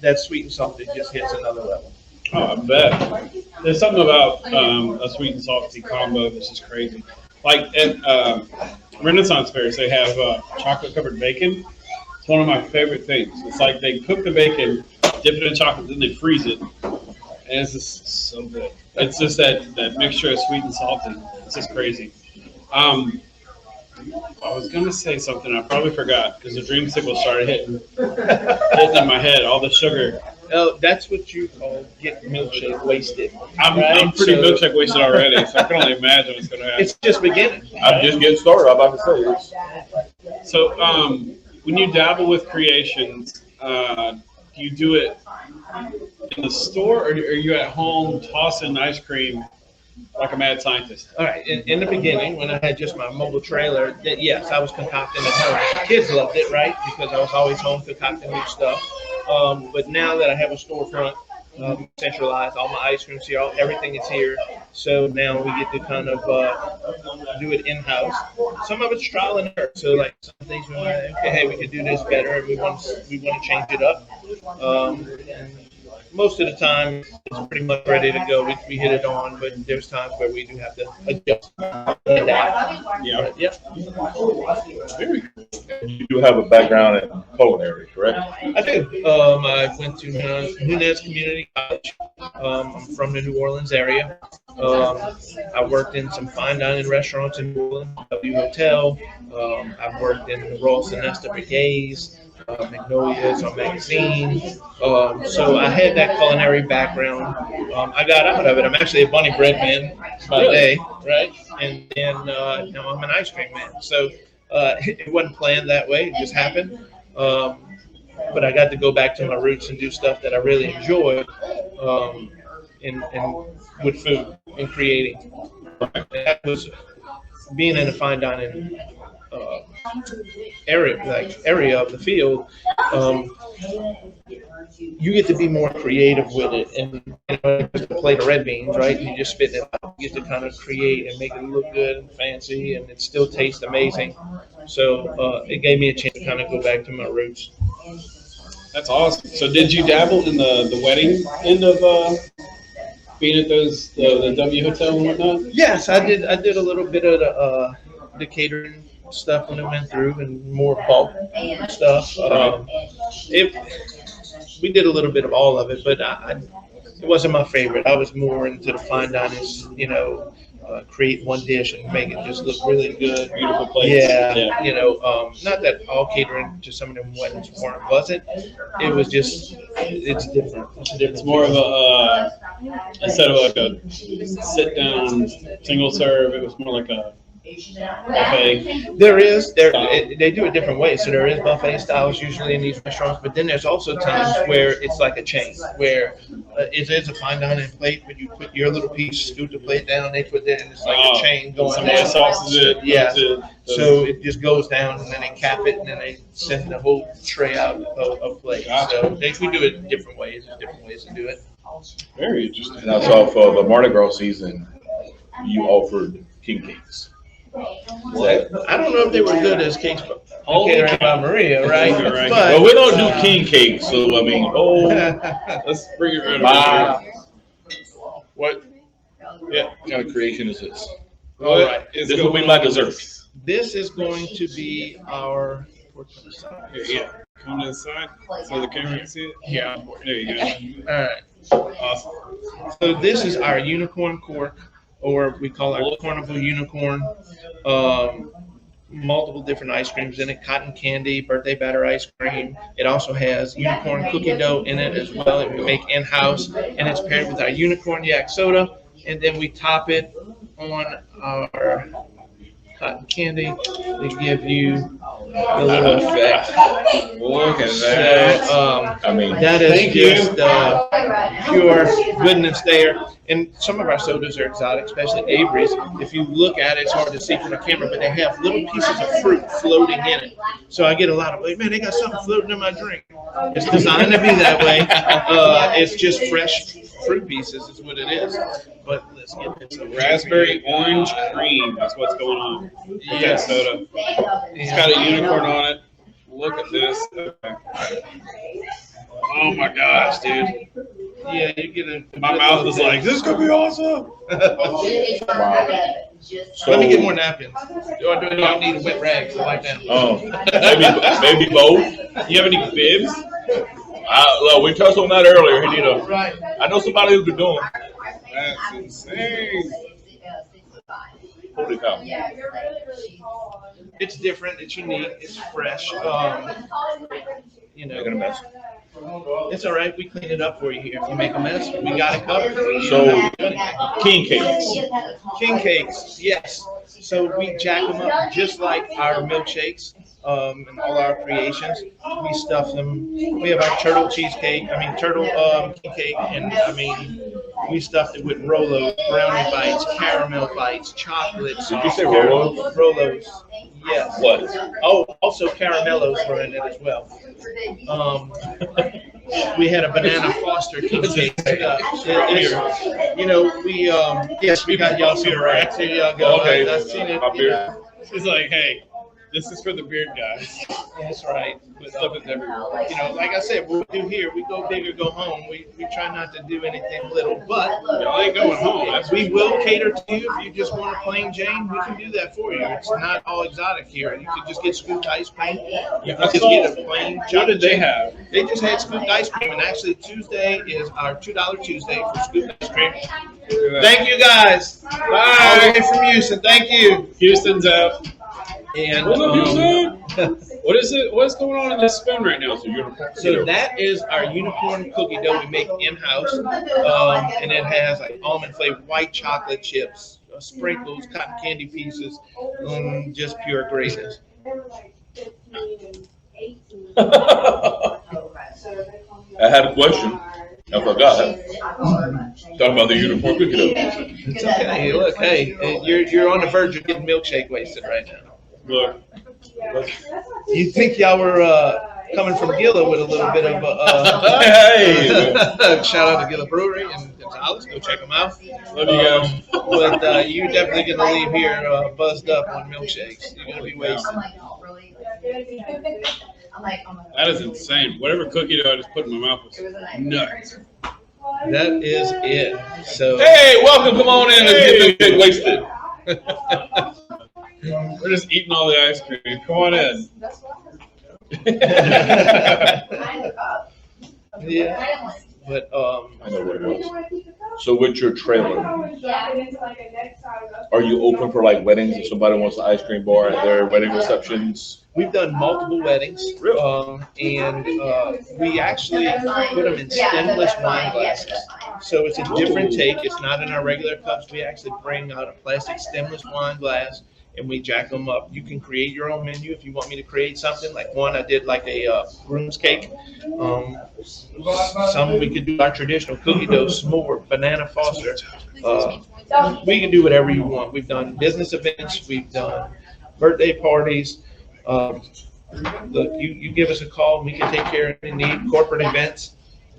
that sweet and salty just hits another level. Oh, I bet. There's something about a sweet and salty combo that's just crazy. Like at Renaissance fairs, they have chocolate covered bacon. It's one of my favorite things. It's like they cook the bacon, dip it in chocolate, then they freeze it, and it's just so good. It's just that mixture of sweet and salty. It's just crazy. I was gonna say something, I probably forgot because the dreamsicle started hitting in my head. All the sugar. Oh, that's what you call get milkshake wasted. I'm pretty milkshake wasted already, so I can only imagine what's gonna happen. It's just beginning. I'm just getting started. I'm about to say it. So, when you dabble with creations, do you do it in the store, or are you at home tossing ice cream like a mad scientist? All right. In the beginning, when I had just my mobile trailer, yes, I was concocting at home. Kids loved it, right? Because I was always home concocting new stuff. But now that I have a storefront, centralized, all my ice creams here, everything is here. So now we get to kind of do it in-house. Some of it's trial and error. So like some things we want to, okay, hey, we could do this better, and we want to change it up. And most of the time, it's pretty much ready to go. We hit it on, but there's times where we do have to adjust. Yeah. Yeah. Very cool. You do have a background in culinary, correct? I do. I went to Nunez Community College. I'm from the New Orleans area. I worked in some fine dining restaurants in New Orleans, W Hotel. I've worked in the Royal Sonesta Brigades, Magnolias on Magazine. So I had that culinary background. I got out of it. I'm actually a bunny bread man by day, right? And then now I'm an ice cream man. So it wasn't planned that way. It just happened. But I got to go back to my roots and do stuff that I really enjoy, and with food and creating. And that was being in a fine dining area of the field. You get to be more creative with it, and just a plate of red beans, right? And you just spit it out. You get to kind of create and make it look good and fancy, and it still tastes amazing. So it gave me a chance to kind of go back to my roots. That's awesome. So did you dabble in the wedding end of being at the W Hotel and whatnot? Yes, I did. I did a little bit of the catering stuff when it went through, and more bulk stuff. We did a little bit of all of it, but it wasn't my favorite. I was more into the fine dining, create one dish and make it just look really good. Beautiful plates. Yeah. Not that all catering to some of them weddings wasn't. It was just, it's different. It's more of a instead of like a sit down single serve, it was more like a buffet. They do it different ways. So there is buffet styles usually in these restaurants, but then there's also times where it's like a chain, where it is a fine dining plate, but you put your little piece, scoot the plate down, they put that, and it's like a chain going some down. sauces it. Yeah. So it just goes down, and then they cap it, and then they send the whole tray out of plates. So we do it different ways. There's different ways to do it. Very interesting. And I saw for the Mardi Gras season, you offered king cakes. I don't know if they were good as cakes, but Holy catering cow. by Maria, right? Right. Well, we don't do king cake, so I mean, Let's bring it right my, over what kind of creation is this? here. All What right. is This will be going my on? dessert. This is going to be our. Yeah. Come to the side so the camera can see it. Yeah. There you go. All right. Awesome. So this is our unicorn cork, or we call our Carnival Unicorn. Multiple different ice creams in it: cotton candy, birthday batter ice cream. It also has unicorn cookie dough in it as well. That we make in house, and it's paired with our unicorn yak soda. And then we top it on our cotton candy to give you a little effect. Look at So, that. I mean, that is Thank you. just pure goodness there. And some of our sodas are exotic, especially Avery's. If you look at it, it's hard to see from the camera, but they have little pieces of fruit floating in it. So I get a lot of, like, man, they got something floating in my drink. It's designed to be that way. It's just fresh fruit pieces is what it is. But let's get this. Raspberry orange cream. That's what's going on with that Yes. soda. It's got a unicorn on it. Look at this. Oh my gosh, dude. Yeah, you get a. My mouth is like, this could be awesome. Let me get more napkins. Or do y'all need a wet rag? So like that. oh, maybe both. You have any bibs? Look, we touched on that earlier. He need a. Right. I know somebody who could do them. That's insane. Holy cow! Yeah, you're really tall. It's different. It's unique. It's fresh. You know, Making a mess. it's all right. We clean it up for you here. If you make a mess, we got it covered. So, king cakes. King cakes, yes. So we jack them up just like our milkshakes and all our creations. We stuff them. We have our turtle cheesecake. Turtle king cake, and we stuffed it with Rolos, brownie bites, caramel bites, chocolates. Did you say Rolos? Rolos. Yes. What? Oh, also caramellos were in it as well. We had a banana Foster king cake. Yes, we got y'all some racks. Here y'all go. Okay. I've seen it. My beard. She's like, hey, this is for the beard guys. That's right. But stuff is everywhere. Like I said, what we do here, we go big or go home. We try not to do anything little, but Y'all ain't going home. That's we will cater to you. If you just want a plain Jane, we can do that for you. It's not all exotic here. You can just get scooped ice cream. You can just get a plain What chocolate did they chip. have? They just had scooped ice cream, and actually Tuesday is our $2 Tuesday for scooped ice cream. Thank you guys. All the way from Houston. Thank you. Houston's out. And What's up, Houston? What is it? What's going on in this spoon right now? so that is our unicorn cookie dough we make in house, and it has like almond flavored white chocolate chips, sprinkles, cotton candy pieces, just pure greatness. I had a question. I forgot. Talking about the unicorn cookie dough. It's okay. Look, hey, you're on the verge of getting milkshake wasted right now. Look. You think y'all were coming from Gila with a little bit of Hey. shout out to Gila Brewery and Gonzales. Go check them out. Love you guys. But you're definitely gonna leave here buzzed up on milkshakes. You're gonna be wasted. That is insane. Whatever cookie dough I just put in my mouth was nuts. That is it. So Hey, welcome. Come on in and get wasted. We're just eating all the ice cream. Come on in. yeah, but I know what it was. So with your trailer, are you open for like weddings if somebody wants an ice cream bar at their wedding receptions? we've done multiple weddings, and we actually put them in stemless wine glasses. So it's a different take. It's not in our regular cups. We actually bring out a plastic stemless wine glass, and we jack them up. You can create your own menu if you want me to create something. Like one, I did like a groom's cake. Some we could do our traditional cookie dough, s'more, banana foster. We can do whatever you want. We've done business events. We've done birthday parties. Look, you give us a call, and we can take care of any need. Corporate events.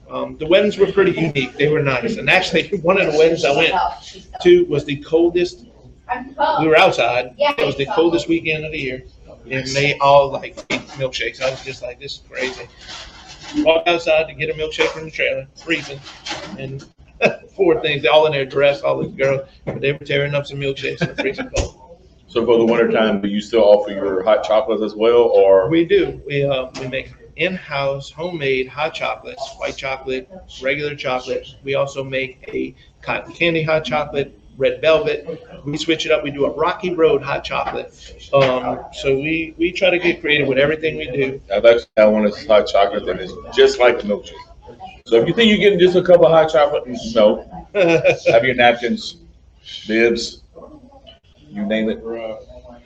The weddings were pretty unique. They were nice. And actually, one of the weddings I went to was the coldest. We were outside. It was the coldest weekend of the year. and they all like milkshakes. I was just like, this is crazy. Walked outside to get a milkshake from the trailer, freezing, and four things. They're all in their dress, all these girls, but they were tearing up some milkshakes in the freezing cold. So for the wintertime, do you still offer your hot chocolates as well, or? We do. We make in-house homemade hot chocolates, white chocolate, regular chocolate. We also make a cotton candy hot chocolate, red velvet. We switch it up. We do a Rocky Road hot chocolate. So we try to get creative with everything we do. I've actually had one that's hot chocolate that is just like the milkshake. So if you think you're getting just a cup of hot chocolate, no. Have your napkins, bibs, you name it.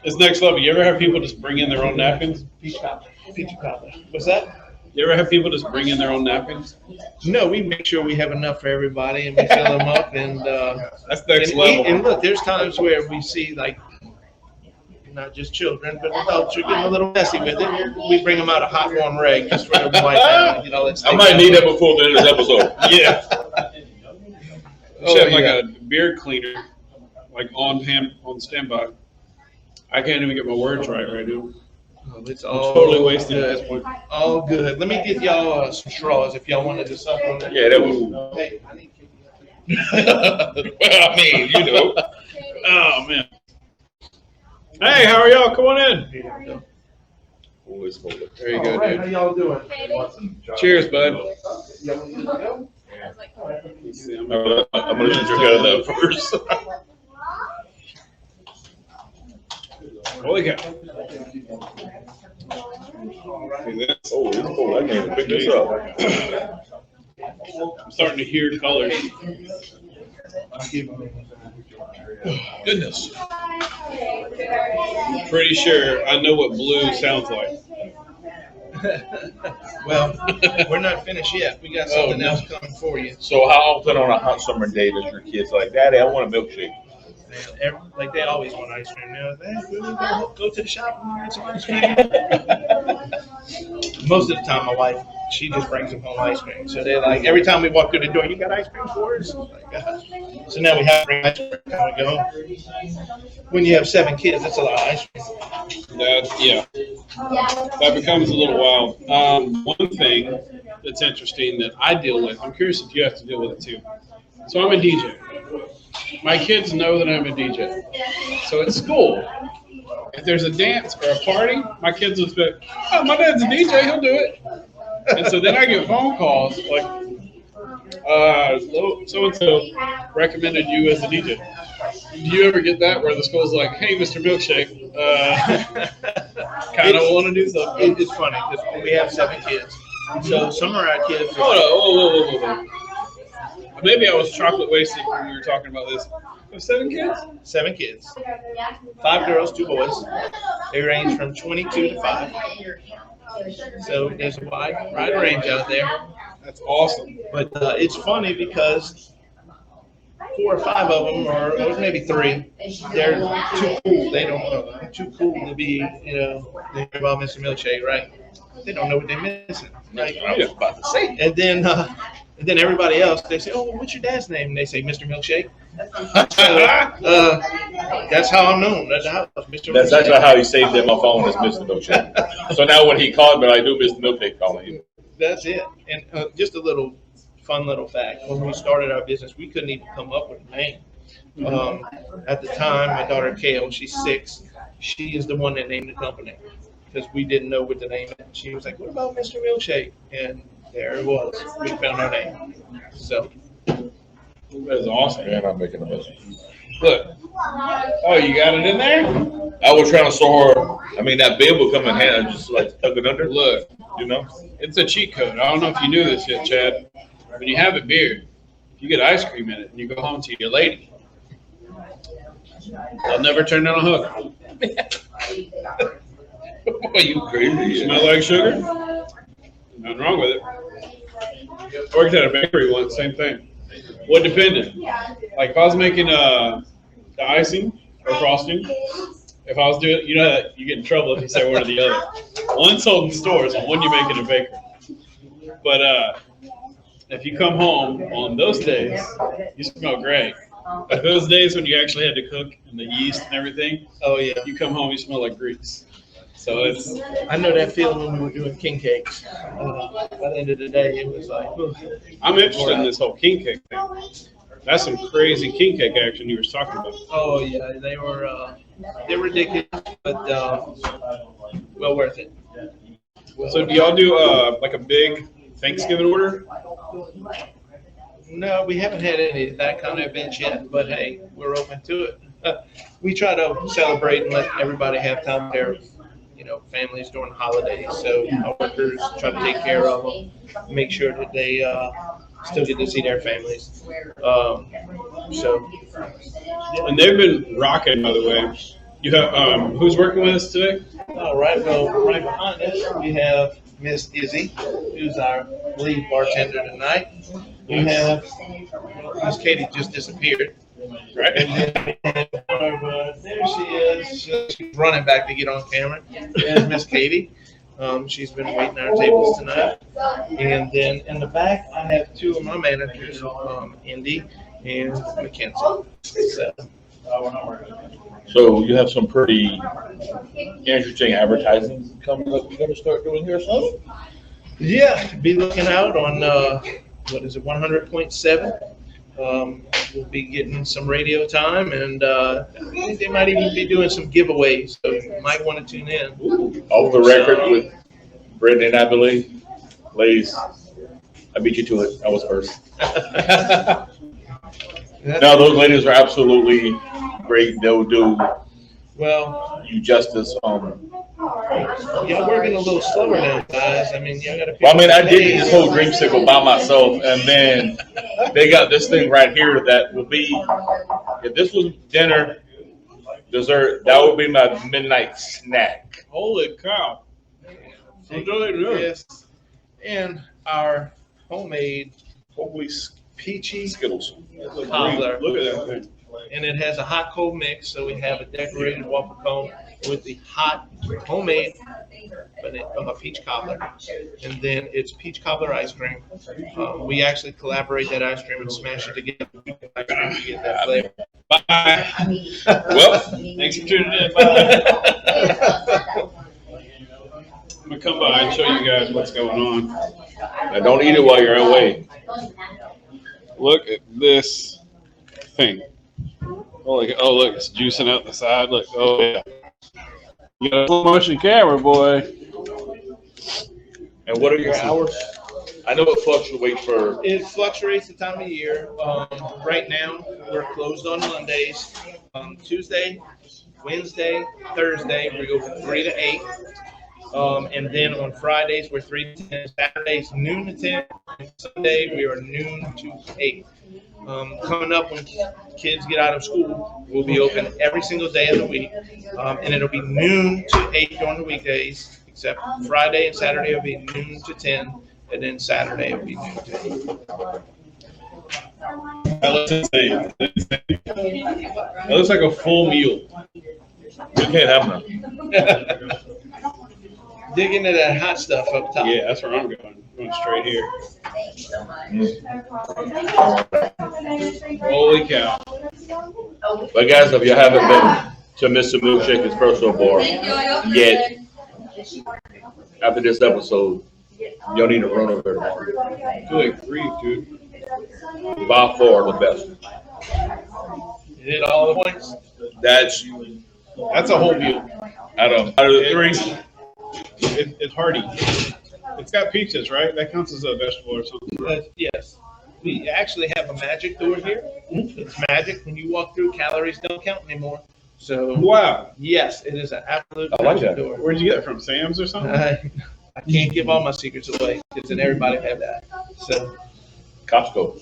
It's next level. You ever have people just bring in their own napkins? Peach cobbler. What's that? You ever have people just bring in their own napkins? No, we make sure we have enough for everybody, and we fill them up. And That's next and level. and look, there's times where we see like not just children, but adults are getting a little messy with it. We bring them out a hot warm rag just for the wife and get all that stuff. I might need that before the end of this episode. Yeah. Should have like a beard cleaner, like on standby. I can't even get my words right now. Oh, it's I'm all totally wasted good. at this point. All good. Let me get y'all some straws if y'all wanted to suck on it. Yeah, that was. Hey, Well, I mean, you know. Oh man. Hey, how are y'all? Come on in. Holy smoke. There you go, How dude. y'all doing? Cheers, bud. I'm gonna let you drink out of that first. Holy cow. Oh, it's cold. I can't even pick this up. I'm starting to hear colors. Goodness. Pretty sure I know what blue sounds like. Well, we're not finished yet. We got something else coming for you. So how often on a hot summer day does your kids like, Daddy, I want a milkshake? Like they always want ice cream. They're like, hey, we go to the shop and get some ice cream. Most of the time, my wife, she just brings them home ice cream. So they're like, every time we walk through the door, you got ice cream for us? Like, so now we have to bring ice cream when we go home. When you have 7 kids, that's a lot of ice cream. That becomes a little wild. One thing that's interesting that I deal with, I'm curious if you have to deal with it too. So I'm a DJ. My kids know that I'm a DJ. So at school, if there's a dance or a party, my kids will say, oh, my dad's a DJ, he'll do it. And so then I get phone calls like, so-and-so recommended you as a DJ. Do you ever get that where the school's like, hey, Mr. Milkshake, kind of want to do something? It's funny because we have 7 kids. So some of our kids. Whoa. Maybe I was chocolate wasted when we were talking about this. You have 7 kids? 7 kids. 5 girls, 2 boys. They range from 22 to 5. So there's a wide range out there. That's awesome. But it's funny because 4 or 5 of them, or maybe 3, they're too cool. They don't too cool to be, they hear about Mr. Milkshake, right? They don't know what they're missing. Right? I was about to say. And then everybody else, they say, oh, what's your dad's name? And they say, Mr. Milkshake. So, that's how I'm known. That's Mr. That's Milkshake. actually how he saved it in my phone as Mr. Milkshake. So now when he called me, I do Mr. Milkshake calling you. That's it. And just a little fun little fact. When we started our business, we couldn't even come up with a name. At the time, my daughter Kale, she's 6. She is the one that named the company because we didn't know what the name is. She was like, what about Mr. Milkshake? And there it was. We found our name. So That is awesome. Man, I'm making a mess. Look. Oh, you got it in there? I was trying to show her. I mean, that bib would come in hand and just like tuck it under. Look, It's it's a cheat code. I don't know if you knew this yet, Chad. When you have a beer, if you get ice cream in it and you go home to your lady, they'll never turn down a hook. Are you crazy? Smell like sugar? Nothing wrong with it. I worked at a bakery once, same thing. What depended? Like if I was making the icing or frosting, if I was doing, you get in trouble if you say one or the other. One sold in stores, and one you make in a bakery. But if you come home on those days, you smell great. But those days when you actually had to cook and the yeast and everything, oh yeah. you come home, you smell like grease. So it's I know that feeling when we were doing king cakes. By the end of the day, it was like, whew. I'm interested in this whole king cake thing. That's some crazy king cake action you were talking about. Oh yeah, they're ridiculous, but well worth it. So do y'all do like a big Thanksgiving order? No, we haven't had any of that kind of events yet, but hey, we're open to it. We try to celebrate and let everybody have time with their, families during the holidays. So our workers try to take care of them, make sure that they still get to see their families. And they've been rocking, by the way. You have who's working with us today? Right behind us, we have Miss Izzy, who's our lead bartender tonight. We have Miss Katie just disappeared. Right. And then there she is. She's running back to get on camera. There's Miss Katie. She's been waiting on our tables tonight. And then in the back, I have two of my managers, Indy and Mackenzie. So you have some pretty interesting advertising coming up. You're gonna start doing here soon? Yeah, be looking out on 100.7. We'll be getting some radio time, and I think they might even be doing some giveaways. So you might want to tune in. Off the record with Brittany and I believe. Ladies, I beat you to it. I was first. No, those ladies are absolutely great. They'll do Well, you justice. y'all working a little slower now, guys. I mean, y'all got to. Well, I mean, I did this whole dreamsicle by myself, and then they got this thing right here that will be, if this was dinner, dessert, that would be my midnight snack. Holy cow! Yes, and our homemade Holy peachy Skittles. cobbler. Look at that thing. And it has a hot cold mix, so we have a decorated waffle cone with the hot homemade peach cobbler, and then it's peach cobbler ice cream. We actually collaborate that ice cream and smash it together to get that flavor. Bye. Well, thanks for tuning in. Bye. I'm gonna come by and show you guys what's going on. Now, don't eat it while you're away. Look at this thing. Oh, look, it's juicing out the side. Look, oh yeah. You got a slow motion camera, boy. And what are your hours? I know it fluctuates for. It fluctuates the time of year. Right now, we're closed on Mondays. Tuesday, Wednesday, Thursday, we go from 3 to 8. And then on Fridays, we're 3 to 10. Saturdays, noon to 10. And Sunday, we are noon to 8. Coming up when kids get out of school, we'll be open every single day of the week. And it'll be noon to 8 during the weekdays, except Friday and Saturday will be noon to 10. And then Saturday will be noon to 8. That looks insane. That looks like a full meal. You can't have none. Dig into that hot stuff up top. Yeah, that's where I'm going. I'm going straight here. Holy cow. But guys, if you haven't been to Mr. Milkshake Espresso Bar yet, after this episode, y'all need to run over there tomorrow. Good grief, dude. By far the best. You hit all the points. That's That's a whole meal. out of the three. It's hearty. It's got peaches, right? That counts as a vegetable or something. Yes. We actually have a magic door here. It's magic. When you walk through, calories don't count anymore. So, Wow. yes, it is an absolute I like magic that. door. Where'd you get it from? Sam's or something? I can't give all my secrets away because then everybody have that. So, Costco.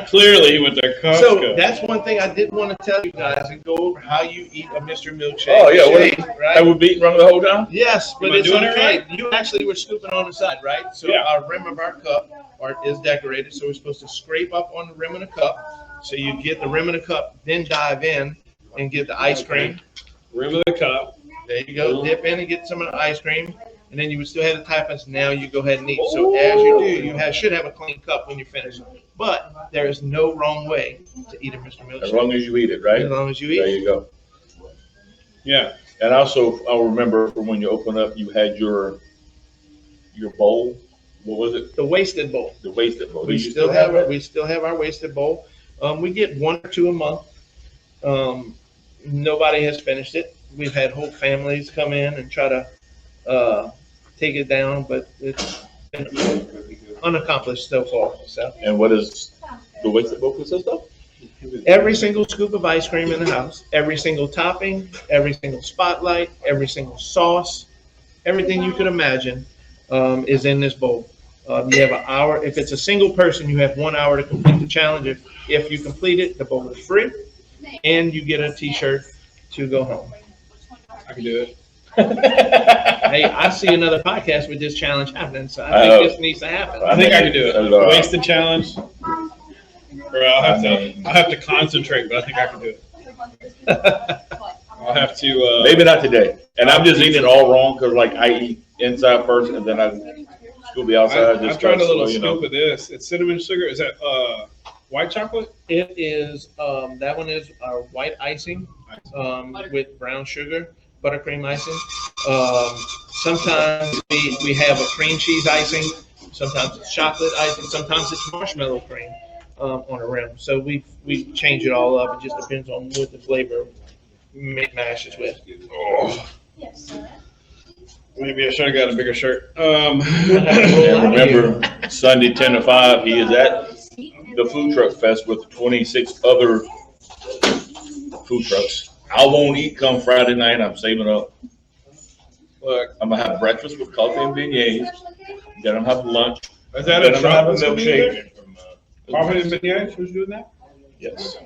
Clearly, he went to Costco. so that's one thing I did want to tell you guys and go over how you eat a Mr. Milkshake. Oh yeah, shake, I would be running the whole time. Yes, but Am I it's doing it okay. right? You actually were scooping on the side, right? So Yeah. our rim of our cup is decorated, so we're supposed to scrape up on the rim of the cup. So you get the rim of the cup, then dive in and get the ice cream. Rim of the cup. There you go. Dip in and get some of the ice cream. And then you would still have the toppings. Now you go ahead and eat. So as you do, you should have a clean cup when you finish. But there is no wrong way to eat a Mr. Milkshake. As long as you eat it, right? As long as you eat There it. you go. Yeah. And also, I remember from when you opened up, you had your bowl. What was it? The wasted bowl. The wasted bowl. We still have it. We still have our wasted bowl. We get 1 or 2 a month. Nobody has finished it. We've had whole families come in and try to take it down, but it's been unaccomplished so far. So And what does the wasted bowl consist of? every single scoop of ice cream in the house, every single topping, every single spotlight, every single sauce, everything you could imagine is in this bowl. You have an hour. If it's a single person, you have 1 hour to complete the challenge. If you complete it, the bowl is free, and you get a T-shirt to go home. I can do it. Hey, I see another podcast with this challenge happening, so I think this needs to happen. I think I can do it. Wasted challenge. Or I'll have to concentrate, but I think I can do it. I'll have to. Maybe not today. And I'm just eating it all wrong because like I eat inside first and then I scoop it outside. I tried a little scoop of this. It's cinnamon sugar. Is that white chocolate? It is. That one is our white icing with brown sugar, buttercream icing. Sometimes we have a cream cheese icing. Sometimes it's chocolate icing. Sometimes it's marshmallow cream on a rim. So we change it all up. It just depends on what the flavor mashes with. Oh. Maybe I should have got a bigger shirt. And remember, Sunday 10 to 5, he is at the Food Truck Fest with 26 other food trucks. I won't eat come Friday night. I'm saving up. Look, I'm going to have breakfast with coffee and beignets. Then I'm having lunch. Is that Then a I'm truck? having milkshake. Coffee and beignets? Who's doing that? Yes.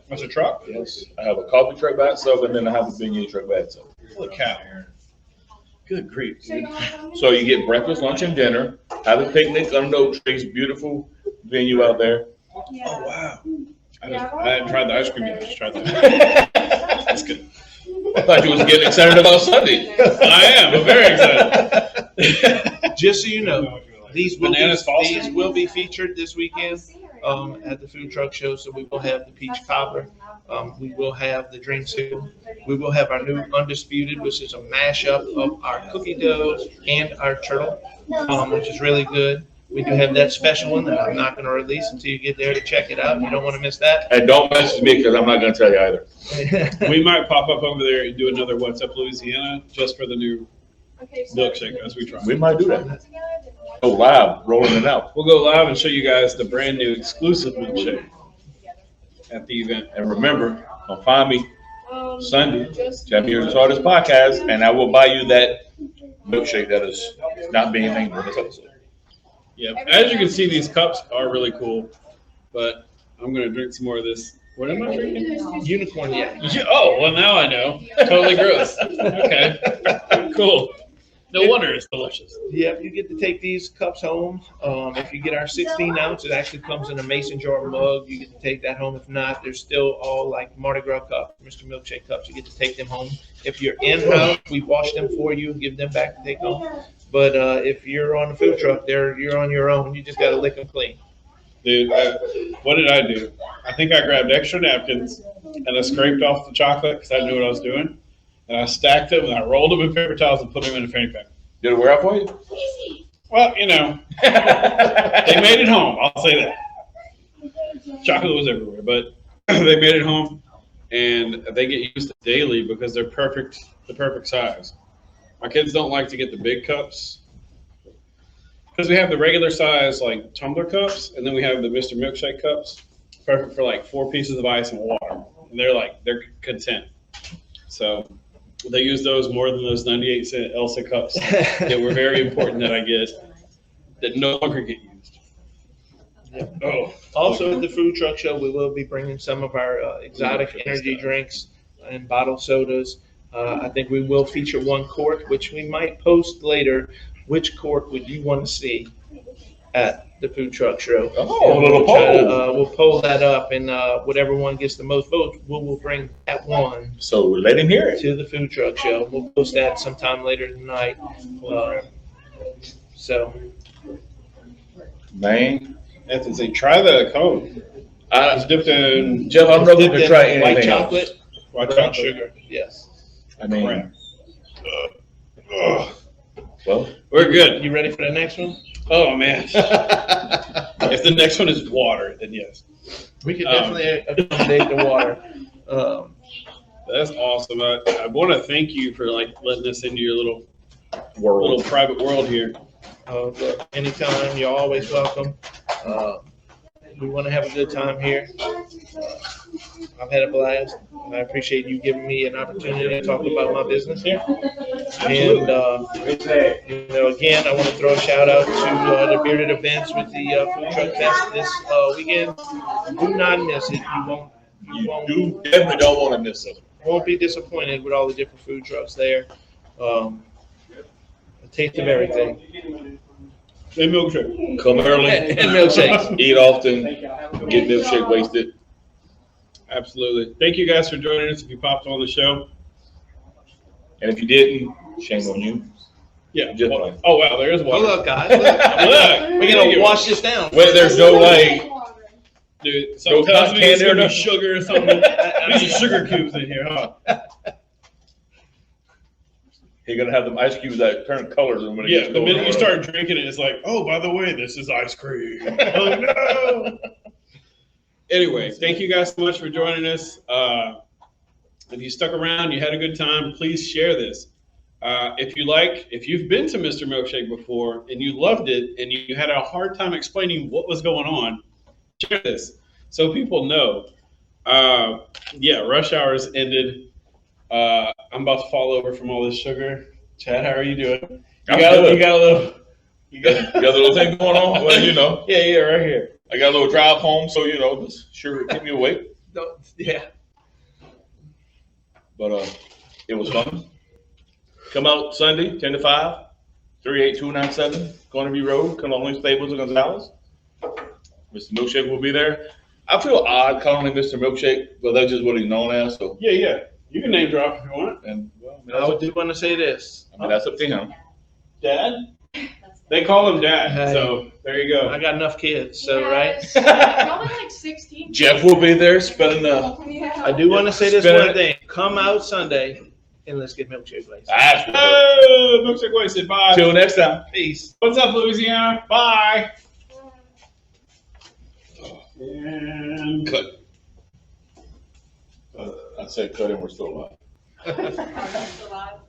That's a truck? Yes. I have a coffee truck by itself and then I have a beignet truck by itself. Holy cow. Good grief, dude. So you get breakfast, lunch, and dinner. Have a picnic under the oak trees. Beautiful venue out there. Oh, wow. I hadn't tried the ice cream yet. I just tried that. That's good. I thought you was getting excited about Sunday. I am. I'm very excited. Just so you know, these Bananas Foster? will be featured this weekend at the food truck show. So we will have the peach cobbler. We will have the dreamsicle. We will have our new undisputed, which is a mashup of our cookie dough and our turtle, which is really good. We do have that special one that I'm not going to release until you get there to check it out. You don't want to miss that. And don't message me because I'm not going to tell you either. We might pop up over there and do another What's Up Louisiana just for the new milkshake as we try. We might do that. Go live, rolling it out. We'll go live and show you guys the brand new exclusive milkshake at the event. And remember, come find me Sunday, Jeff here to start this podcast, and I will buy you that milkshake that is not being named in this episode. Yeah, as you can see, these cups are really cool, but I'm going to drink some more of this. What am I drinking? Unicorn, yeah. Oh, well, now I know. Totally gross. Okay, cool. No wonder it's delicious. Yep, you get to take these cups home. If you get our 16 ounce, it actually comes in a mason jar mug. You get to take that home. If not, there's still all like Mardi Gras cups, Mr. Milkshake cups. You get to take them home. If you're in-house, we wash them for you and give them back to take home. But if you're on the food truck, you're on your own. You just got to lick them clean. Dude, what did I do? I think I grabbed extra napkins and I scraped off the chocolate because I knew what I was doing. And I stacked them and I rolled them in paper towels and put them in a fanny pack. Did it wear out for you? Well, you know, they made it home. I'll say that. Chocolate was everywhere, but they made it home and they get used daily because they're the perfect size. My kids don't like to get the big cups because we have the regular size like tumbler cups, and then we have the Mr. Milkshake cups, perfect for like 4 pieces of ice and water. And they're content. So they use those more than those 98-cent Elsa cups that were very important that I get that no longer get used. Yep. Oh, Also at the food truck show, we will be bringing some of our exotic energy drinks and bottled sodas. I think we will feature one cork, which we might post later. Which cork would you want to see at the food truck show? Oh, a little poll. We'll poll that up, and whatever one gets the most votes, we'll bring that one So let him hear it. to the food truck show. We'll post that sometime later tonight. So Man. that's to say, try the cone. It's dipped in Jeff, I'm not going dipped to in try anything white else. chocolate, white brown chocolate. sugar. Yes. I mean, Crap. Well, We're good. You ready for the next one? Oh man. If the next one is water, then yes. We could definitely accommodate the water. That's awesome. I want to thank you for like letting us into your little world. private world here. Look, anytime, you're always welcome. We want to have a good time here. I've had a blast, and I appreciate you giving me an opportunity to talk about my business here. And, again, I want to throw a shout out to the Bearded Events with the Food Truck Fest this weekend. Do not miss it. You definitely don't want to miss it. Won't be disappointed with all the different food trucks there. A taste of everything. And milkshake. Come early. And milkshakes. Eat often. Get milkshake wasted. Absolutely. Thank you guys for joining us. If you popped on the show. And if you didn't, shame on you. Yeah. Just Well, playing. oh wow, there is water. Look, guys. Look. We're going to wash this down. Well, there's no way. Dude, something No tells me it's cotton gonna be candy sugar or something. There's some sugar cubes in here, huh? You're going to have them ice cubes that turn colors. And when it Yeah, gets the minute cold. you start drinking it, it's like, oh, by the way, this is ice cream. Oh, no. Anyway, thank you guys so much for joining us. If you stuck around, you had a good time, please share this. If you've been to Mr. Milkshake before and you loved it and you had a hard time explaining what was going on, share this so people know. Rush hour's ended. I'm about to fall over from all this sugar. Chad, how are you doing? You got a little thing going on? Well, Yeah, right here. I got a little drive home, so, this sugar kept me awake. Yeah. But it was fun. Come out Sunday, 10 to 5, 38297, Carnival Road, Colin Stables, Gonzalez. Mr. Milkshake will be there. I feel odd calling him Mr. Milkshake, but that's just what he's known as. So, Yeah. You can name drop if you want. and I do want to say this. that's up to him. Dad? They call him Dad, so there you go. I got enough kids, so, right? Probably like 16. Jeff will be there spending I do want to say this Spin it. one thing. Come out Sunday and let's get milkshake place. Oh, Milkshake wasted. Bye. Till next time. Peace. What's up, Louisiana? Bye. And Cut. I said cut and we're still alive. Alive.